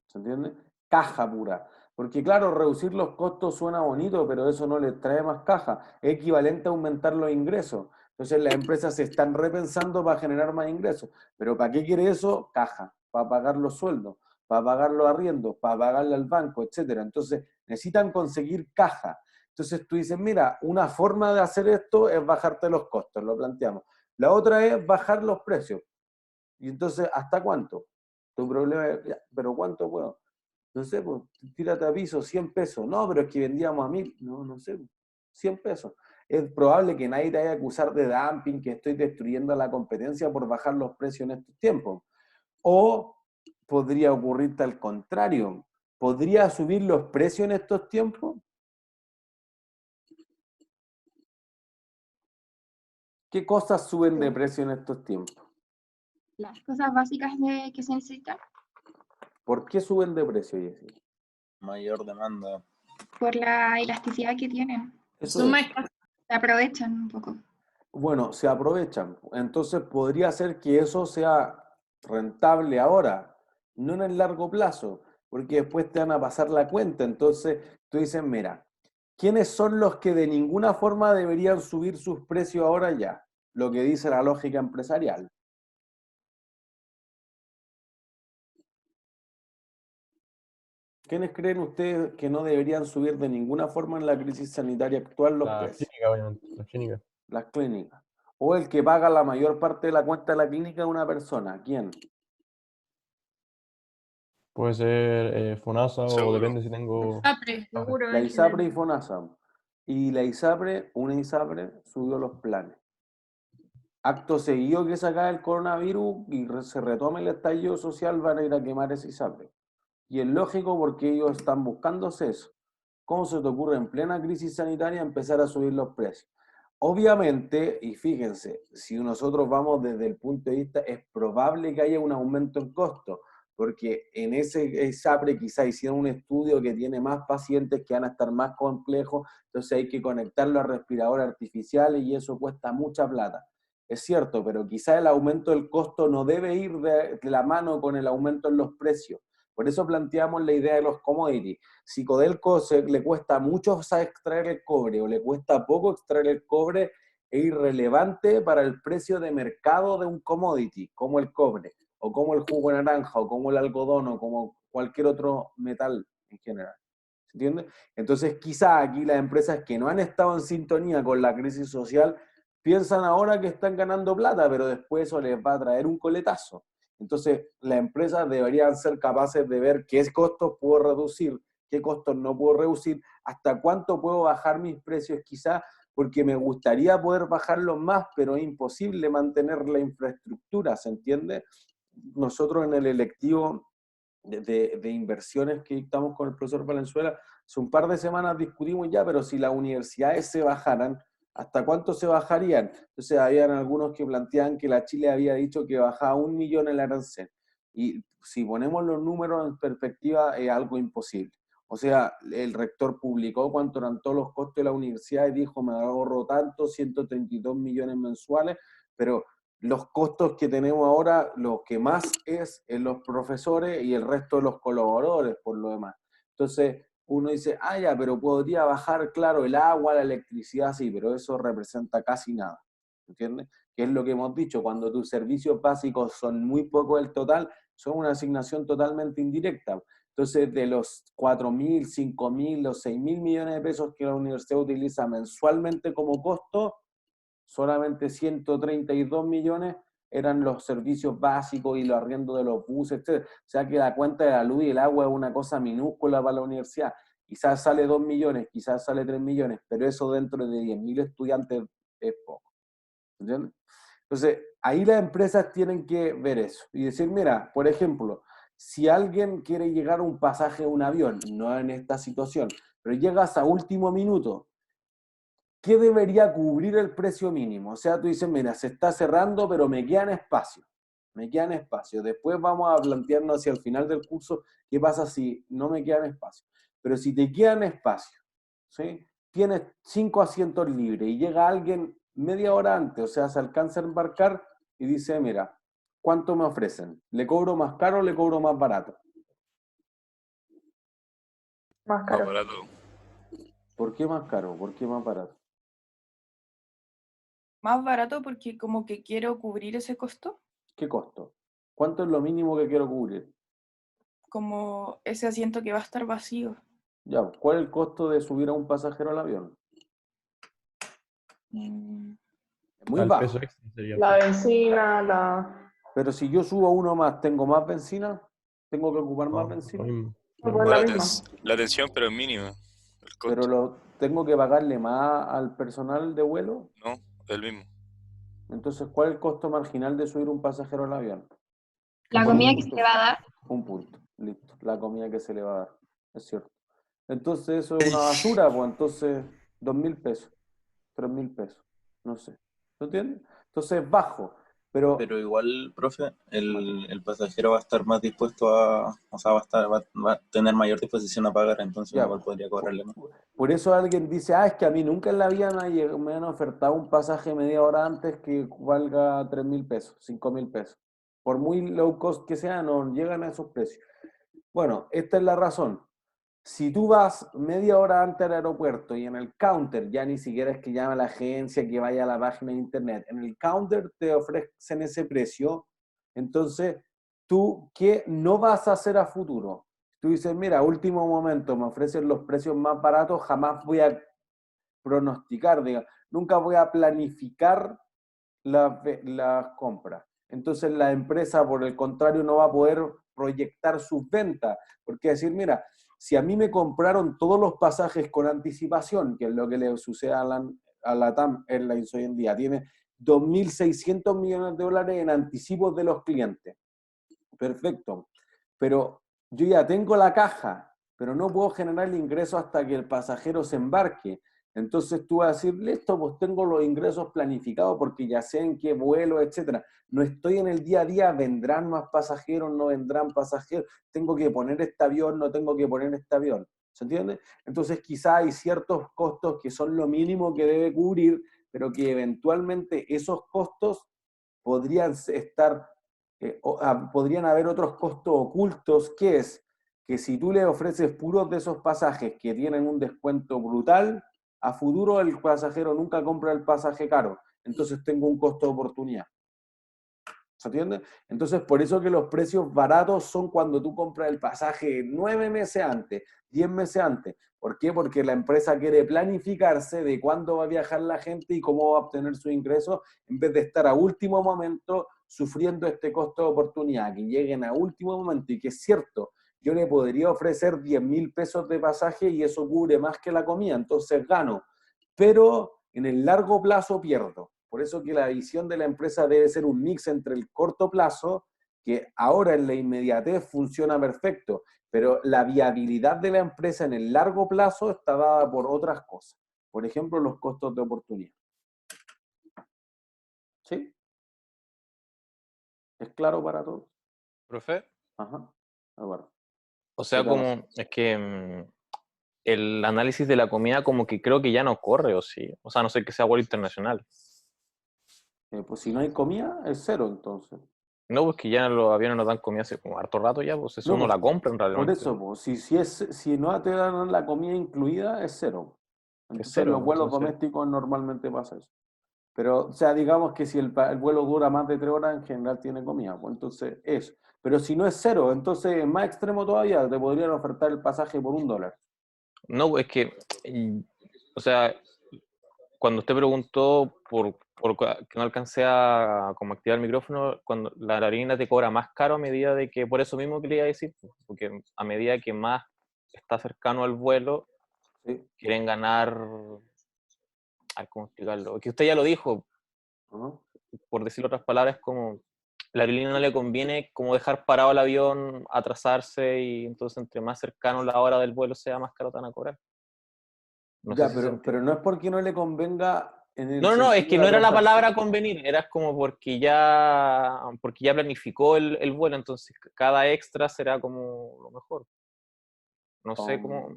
¿Se entiende? Caja pura. Porque claro, reducir los costos suena bonito, pero eso no les trae más caja. Es equivalente a aumentar los ingresos. Entonces las empresas se están repensando para generar más ingresos. ¿Pero para qué quiere eso? Caja. Para pagar los sueldos, para pagar los arriendos, para pagarle al banco, etc. Entonces necesitan conseguir caja. Entonces tú dices, mira, una forma de hacer esto es bajarte los costos, lo planteamos. La otra es bajar los precios. Y entonces, ¿hasta cuánto? Tu problema es, ya, ¿pero cuánto puedo? No sé, pues, tírate a piso, 100 pesos. No, pero es que vendíamos a 1.000. No sé, 100 pesos. Es probable que nadie te vaya a acusar de dumping, que estoy destruyendo la competencia por bajar los precios en estos tiempos. O podría ocurrirte al contrario. ¿Podría subir los precios en estos tiempos? ¿Qué cosas suben de precio en estos tiempos? Las cosas básicas que se necesitan ¿Por qué suben de precio, Jessy? Mayor demanda. por la elasticidad que tienen. Eso Son es. más escasas. Se aprovechan un poco. Bueno, se aprovechan. Entonces podría ser que eso sea rentable ahora, no en el largo plazo, porque después te van a pasar la cuenta. Entonces tú dices, mira, ¿quiénes son los que de ninguna forma deberían subir sus precios ahora ya? Lo que dice la lógica empresarial. ¿Quiénes creen ustedes que no deberían subir de ninguna forma en la crisis sanitaria actual los La precios? clínica, obviamente, la clínica. Las clínicas. O el que paga la mayor parte de la cuenta de la clínica es una persona. ¿Quién? Puede ser FONASA o Seguro. depende si tengo... Apre. Seguro La en ISAPRE general. y FONASA. Y la ISAPRE, una ISAPRE, subió los planes. Acto seguido que se acabe el coronavirus y se retome el estallido social, van a ir a quemar ese ISAPRE. Y es lógico porque ellos están buscándose eso. ¿Cómo se te ocurre en plena crisis sanitaria empezar a subir los precios? Obviamente, y fíjense, si nosotros vamos desde el punto de vista, es probable que haya un aumento en costo, porque en ese ISAPRE quizá hicieron un estudio que tiene más pacientes que van a estar más complejos, entonces hay que conectarlo a respiradores artificiales y eso cuesta mucha plata. Es cierto, pero quizá el aumento del costo no debe ir de la mano con el aumento en los precios. Por eso planteamos la idea de los commodities. Si Codelco le cuesta mucho extraer el cobre o le cuesta poco extraer el cobre, es irrelevante para el precio de mercado de un commodity, como el cobre, o como el jugo de naranja, o como el algodón, o como cualquier otro metal en general. ¿Se entiende? Entonces, quizá aquí las empresas que no han estado en sintonía con la crisis social piensan ahora que están ganando plata, pero después eso les va a traer un coletazo. Entonces, las empresas deberían ser capaces de ver qué costos puedo reducir, qué costos no puedo reducir, hasta cuánto puedo bajar mis precios quizás, porque me gustaría poder bajarlos más, pero es imposible mantener la infraestructura, ¿se entiende? Nosotros en el electivo de inversiones que dictamos con el profesor Valenzuela, hace un par de semanas discutimos ya, pero si las universidades se bajaran, ¿hasta cuánto se bajarían? Entonces, habían algunos que planteaban que la Chile había dicho que bajaba 1 millón el arancel. Y si ponemos los números en perspectiva, es algo imposible. O sea, el rector publicó cuánto eran todos los costos de la universidad y dijo, me ahorro tanto, 132 millones mensuales, pero los costos que tenemos ahora, lo que más es en los profesores y el resto de los colaboradores, por lo demás. Entonces, uno dice, ah, ya, pero podría bajar, claro, el agua, la electricidad, sí, pero eso representa casi nada, ¿entiendes? Que es lo que hemos dicho, cuando tus servicios básicos son muy poco del total, son una asignación totalmente indirecta. Entonces, de los 4.000, 5.000, los 6.000 millones de pesos que la universidad utiliza mensualmente como costo, solamente 132 millones eran los servicios básicos y los arriendos de los buses, etc. O sea que la cuenta de la luz y el agua es una cosa minúscula para la universidad. Quizás sale 2 millones, quizás sale 3 millones, pero eso dentro de 10.000 estudiantes es poco. ¿Entiendes? Entonces, ahí las empresas tienen que ver eso y decir, mira, por ejemplo, si alguien quiere llegar a un pasaje de un avión, no en esta situación, pero llegas a último minuto, ¿qué debería cubrir el precio mínimo? O sea, tú dices, mira, se está cerrando, pero me quedan espacios. Me quedan espacios. Después vamos a plantearnos hacia el final del curso qué pasa si no me quedan espacios. Pero si te quedan espacios, ¿sí? Tienes 5 asientos libres y llega alguien media hora antes, o sea, se alcanza a embarcar y dice, mira, ¿cuánto me ofrecen? ¿Le cobro más caro o le cobro más barato? Más Más caro. barato. ¿Por qué más caro? ¿Por qué más barato? Más barato porque como que quiero cubrir ese costo, ¿Qué costo? ¿Cuánto es lo mínimo que quiero cubrir? como ese asiento que va a estar vacío. Ya, ¿cuál es el costo de subir a un pasajero al avión? Mm, Es muy Al bajo. peso extra sería. La benzina, la... Pero si yo subo uno más, ¿tengo más benzina? ¿Tengo que ocupar más No, benzina? lo mismo. Pues No, la la, misma. la tensión, pero es mínima. El Pero costo. tengo que pagarle más al personal de vuelo. No, es el mismo. Entonces, ¿cuál es el costo marginal de subir un pasajero al avión? La Un comida que se punto. le va a dar. Un punto. Listo. La comida que se le va a dar. Es cierto. Entonces, eso es una basura, pues entonces, 2.000 pesos, 3.000 pesos. No sé. ¿No entiendes? Entonces, es bajo. Pero igual, profe, el pasajero va a estar más dispuesto o sea, va a tener mayor disposición a pagar, entonces ya, igual podría cobrarle más. por eso alguien dice, ah, es que a mí nunca en la vida me han ofertado un pasaje media hora antes que valga 3.000 pesos, 5.000 pesos. Por muy low cost que sea, no llegan a esos precios. Bueno, esta es la razón. Si tú vas media hora antes al aeropuerto y en el counter, ya ni siquiera es que llame a la agencia, que vaya a la página de internet, en el counter te ofrecen ese precio, entonces tú, ¿qué no vas a hacer a futuro? Tú dices, mira, último momento, me ofrecen los precios más baratos, jamás voy a pronosticar, digamos, nunca voy a planificar las compras. Entonces la empresa, por el contrario, no va a poder proyectar sus ventas, porque decir, mira, si a mí me compraron todos los pasajes con anticipación, que es lo que le sucede a la TAM Airlines hoy en día, tiene 2.600 millones de dólares en anticipos de los clientes. Perfecto. Pero yo ya tengo la caja, pero no puedo generar el ingreso hasta que el pasajero se embarque. Entonces tú vas a decir, listo, pues tengo los ingresos planificados porque ya sé en qué vuelo, etcétera. No estoy en el día a día, vendrán más pasajeros, no vendrán pasajeros, tengo que poner este avión, no tengo que poner este avión. ¿Se entiende? Entonces quizá hay ciertos costos que son lo mínimo que debe cubrir, pero que eventualmente esos costos podrían estar, podrían haber otros costos ocultos, que es que si tú le ofreces puros de esos pasajes que tienen un descuento brutal, a futuro el pasajero nunca compra el pasaje caro, entonces tengo un costo de oportunidad. ¿Se entiende? Entonces, por eso que los precios baratos son cuando tú compras el pasaje 9 meses antes, 10 meses antes. ¿Por qué? Porque la empresa quiere planificarse de cuándo va a viajar la gente y cómo va a obtener su ingreso, en vez de estar a último momento sufriendo este costo de oportunidad, que lleguen a último momento. Y que es cierto, yo le podría ofrecer 10.000 pesos de pasaje y eso cubre más que la comida, entonces gano. Pero en el largo plazo pierdo. Por eso que la visión de la empresa debe ser un mix entre el corto plazo, que ahora en la inmediatez funciona perfecto, pero la viabilidad de la empresa en el largo plazo está dada por otras cosas. Por ejemplo, los costos de oportunidad. ¿Sí? ¿Es claro para todos? ¿Profe? Ajá. Bueno. O sea, como, es que el análisis de la comida como que creo que ya no corre, ¿o sí? O sea, no sé que sea vuelo internacional. Pues si no hay comida, es cero, entonces. No, pues que ya los aviones nos dan comida hace como harto rato ya, pues eso No, uno pues, la compra en realidad. por eso, pues, si no te dan la comida incluida, es cero. Entonces, cero, los vuelos entonces. domésticos normalmente pasa eso. Pero, o sea, digamos que si el vuelo dura más de 3 horas, en general tiene comida, pues entonces eso. Pero si no es cero, entonces es más extremo todavía, te podrían ofertar el pasaje por $1. No, es que, o sea, cuando usted preguntó por que no alcancé a como activar el micrófono, cuando la aerolínea te cobra más caro a medida de que, por eso mismo que le iba a decir, porque a medida que más está cercano al vuelo, sí, quieren ganar, a ver cómo explicarlo, que usted ya lo dijo, por decir otras palabras, como la aerolínea no le conviene como dejar parado el avión, atrasarse, y entonces entre más cercano la hora del vuelo sea, más caro te van a cobrar. No ya, sé si pero no es porque no le convenga en el No, es sentido que de no era la atrasarse. palabra convenir, era como porque ya planificó el vuelo, entonces cada extra será como lo mejor. No sé cómo,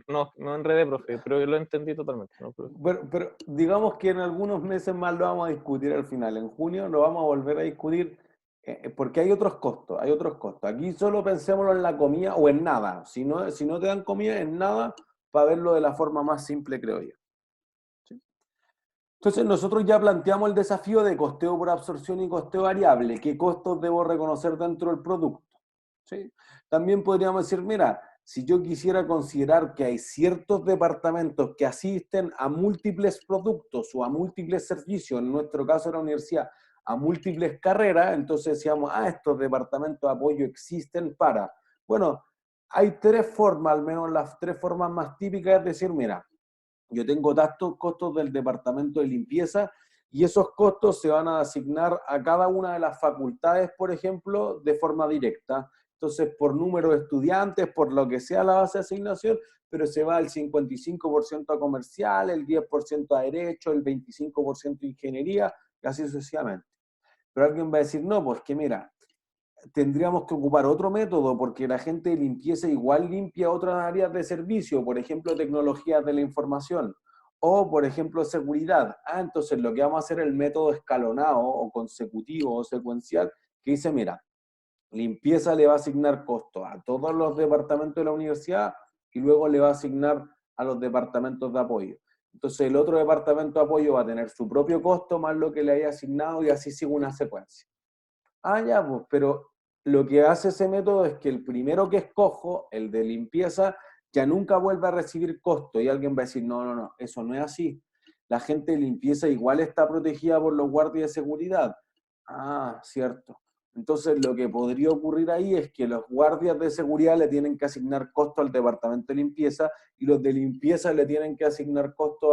no enredé, profe, pero yo lo entendí totalmente. ¿No? Pero digamos que en algunos meses más lo vamos a discutir al final. En junio lo vamos a volver a discutir porque hay otros costos, Aquí solo pensémoslo en la comida o en nada. Si no te dan comida, en nada, para verlo de la forma más simple, creo yo. ¿Sí? Entonces nosotros ya planteamos el desafío de costeo por absorción y costeo variable. ¿Qué costos debo reconocer dentro del producto? ¿Sí? También podríamos decir, mira, si yo quisiera considerar que hay ciertos departamentos que asisten a múltiples productos o a múltiples servicios, en nuestro caso de la universidad, a múltiples carreras, entonces decíamos, estos departamentos de apoyo existen para. Bueno, hay 3 formas, al menos las 3 formas más típicas, es decir, mira, yo tengo tantos costos del departamento de limpieza y esos costos se van a asignar a cada una de las facultades, por ejemplo, de forma directa. Entonces, por número de estudiantes, por lo que sea la base de asignación, pero se va el 55% a comercial, el 10% a derecho, el 25% a ingeniería, y así sucesivamente. Pero alguien va a decir, no, pues que mira, tendríamos que ocupar otro método porque la gente de limpieza igual limpia otras áreas de servicio, por ejemplo, tecnologías de la información o, por ejemplo, seguridad. Entonces lo que vamos a hacer es el método escalonado o consecutivo o secuencial que dice, mira, limpieza le va a asignar costo a todos los departamentos de la universidad y luego le va a asignar a los departamentos de apoyo. Entonces el otro departamento de apoyo va a tener su propio costo más lo que le haya asignado y así sigue una secuencia. Ya, pues, pero lo que hace ese método es que el primero que escojo, el de limpieza, ya nunca vuelve a recibir costo. Y alguien va a decir, no, eso no es así. La gente de limpieza igual está protegida por los guardias de seguridad. Cierto. Entonces, lo que podría ocurrir ahí es que los guardias de seguridad le tienen que asignar costo al departamento de limpieza y los de limpieza le tienen que asignar costo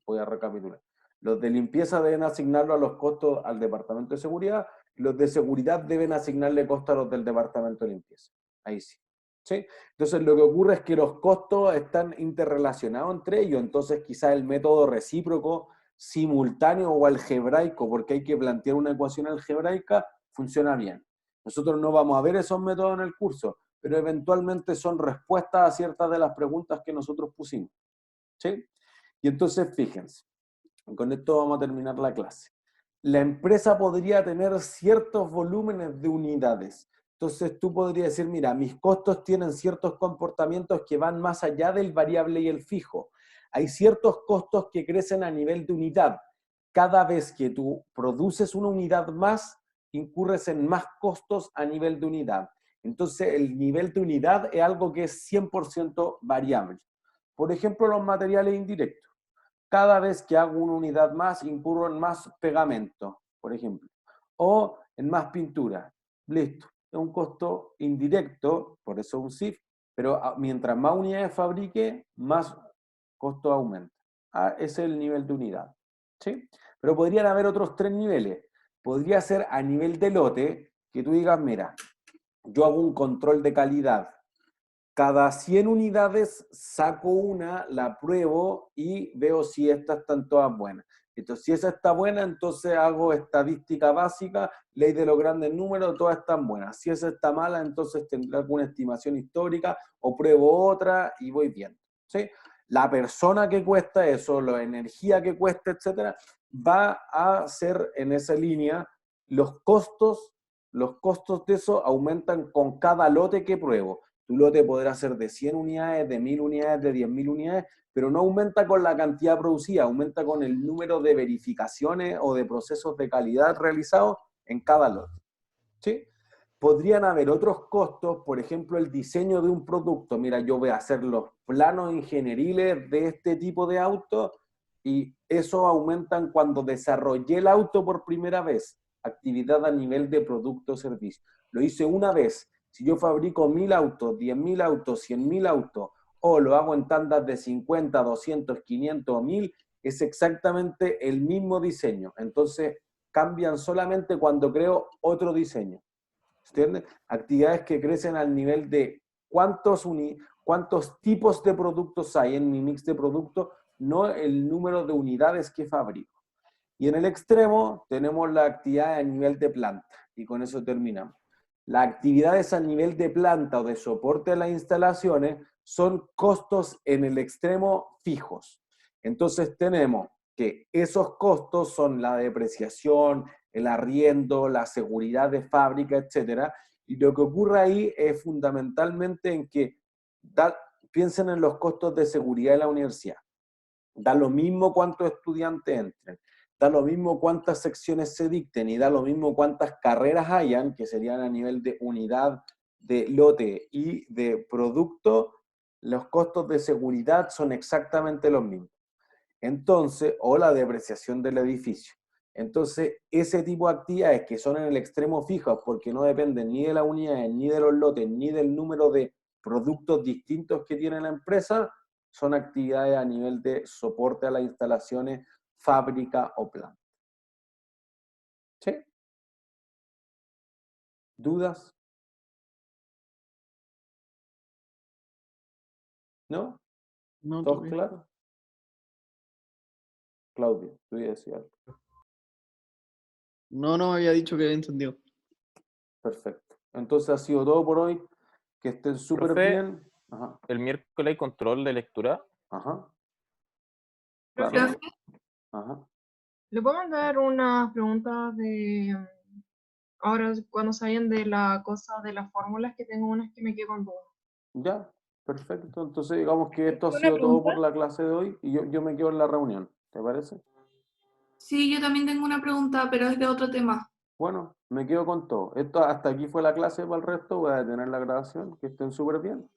voy a recapitular. Los de limpieza deben asignarlo a los costos al departamento de seguridad y los de seguridad deben asignarle costo a los del departamento de limpieza. Ahí sí. ¿Sí? Entonces, lo que ocurre es que los costos están interrelacionados entre ellos, entonces quizás el método recíproco, simultáneo o algebraico, porque hay que plantear una ecuación algebraica, funciona bien. Nosotros no vamos a ver esos métodos en el curso, pero eventualmente son respuestas a ciertas de las preguntas que nosotros pusimos. ¿Sí? Y entonces, fíjense, con esto vamos a terminar la clase. La empresa podría tener ciertos volúmenes de unidades. Entonces tú podrías decir, mira, mis costos tienen ciertos comportamientos que van más allá del variable y el fijo. Hay ciertos costos que crecen a nivel de unidad. Cada vez que tú produces una unidad más, incurres en más costos a nivel de unidad. Entonces el nivel de unidad es algo que es 100% variable. Por ejemplo, los materiales indirectos. Cada vez que hago una unidad más, incurro en más pegamento, por ejemplo. O en más pintura. Listo. Es un costo indirecto, por eso un CIF, pero mientras más unidades fabrique, más costo aumenta. Ese es el nivel de unidad. ¿Sí? Pero podrían haber otros 3 niveles. Podría ser a nivel de lote, que tú digas, mira, yo hago un control de calidad. Cada 100 unidades saco una, la pruebo y veo si estas están todas buenas. Entonces, si esa está buena, entonces hago estadística básica, ley de los grandes números, todas están buenas. Si esa está mala, entonces tendré alguna estimación histórica o pruebo otra y voy viendo. ¿Sí? La persona que cuesta eso, la energía que cuesta, etcétera, va a ser en esa línea los costos de eso aumentan con cada lote que pruebo. Tu lote podrá ser de 100 unidades, de 1000 unidades, de 10.000 unidades, pero no aumenta con la cantidad producida, aumenta con el número de verificaciones o de procesos de calidad realizados en cada lote. ¿Sí? Podrían haber otros costos, por ejemplo, el diseño de un producto. Mira, yo voy a hacer los planos ingenieriles de este tipo de auto y eso aumentan cuando desarrollé el auto por primera vez. Actividad a nivel de producto o servicio. Lo hice una vez. Si yo fabrico 1000 autos, 10.000 autos, 100.000 autos, o lo hago en tandas de 50, 200, 500 o 1000, es exactamente el mismo diseño. Entonces, cambian solamente cuando creo otro diseño. ¿Entiendes? Actividades que crecen al nivel de cuántos tipos de productos hay en mi mix de productos, no el número de unidades que fabrico. Y en el extremo tenemos la actividad a nivel de planta. Y con eso terminamos. Las actividades a nivel de planta o de soporte a las instalaciones son costos en el extremo fijos. Entonces tenemos que esos costos son la depreciación, el arriendo, la seguridad de fábrica, etc. Y lo que ocurre ahí es fundamentalmente en que piensen en los costos de seguridad de la universidad. Da lo mismo cuántos estudiantes entren, da lo mismo cuántas secciones se dicten y da lo mismo cuántas carreras hayan, que serían a nivel de unidad, de lote y de producto, los costos de seguridad son exactamente los mismos. Entonces, o la depreciación del edificio. Entonces, ese tipo de actividades que son en el extremo fijas porque no dependen ni de las unidades, ni de los lotes, ni del número de productos distintos que tiene la empresa, son actividades a nivel de soporte a las instalaciones, fábrica o planta. ¿Sí? ¿Dudas? ¿No? No, ¿Todos claros? Claudio, tú ibas a decir algo. No había dicho que había entendido. Perfecto. Entonces ha sido todo por hoy. Que estén súper Profe, bien. Ajá. El miércoles hay control de lectura. Ajá. Profe, Claro. Ajá. ¿le puedo mandar unas preguntas de ahora cuando salgan de la cosa de las fórmulas, que tengo unas que me quedo con dudas? Ya, perfecto. Entonces digamos que esto ha ¿Una sido todo pregunta? por la clase de hoy y yo me quedo en la reunión. ¿Te parece? Sí, yo también tengo una pregunta, pero es de otro tema. Bueno, me quedo con todo. Esto hasta aquí fue la clase, para el resto voy a detener la grabación. Que estén súper bien.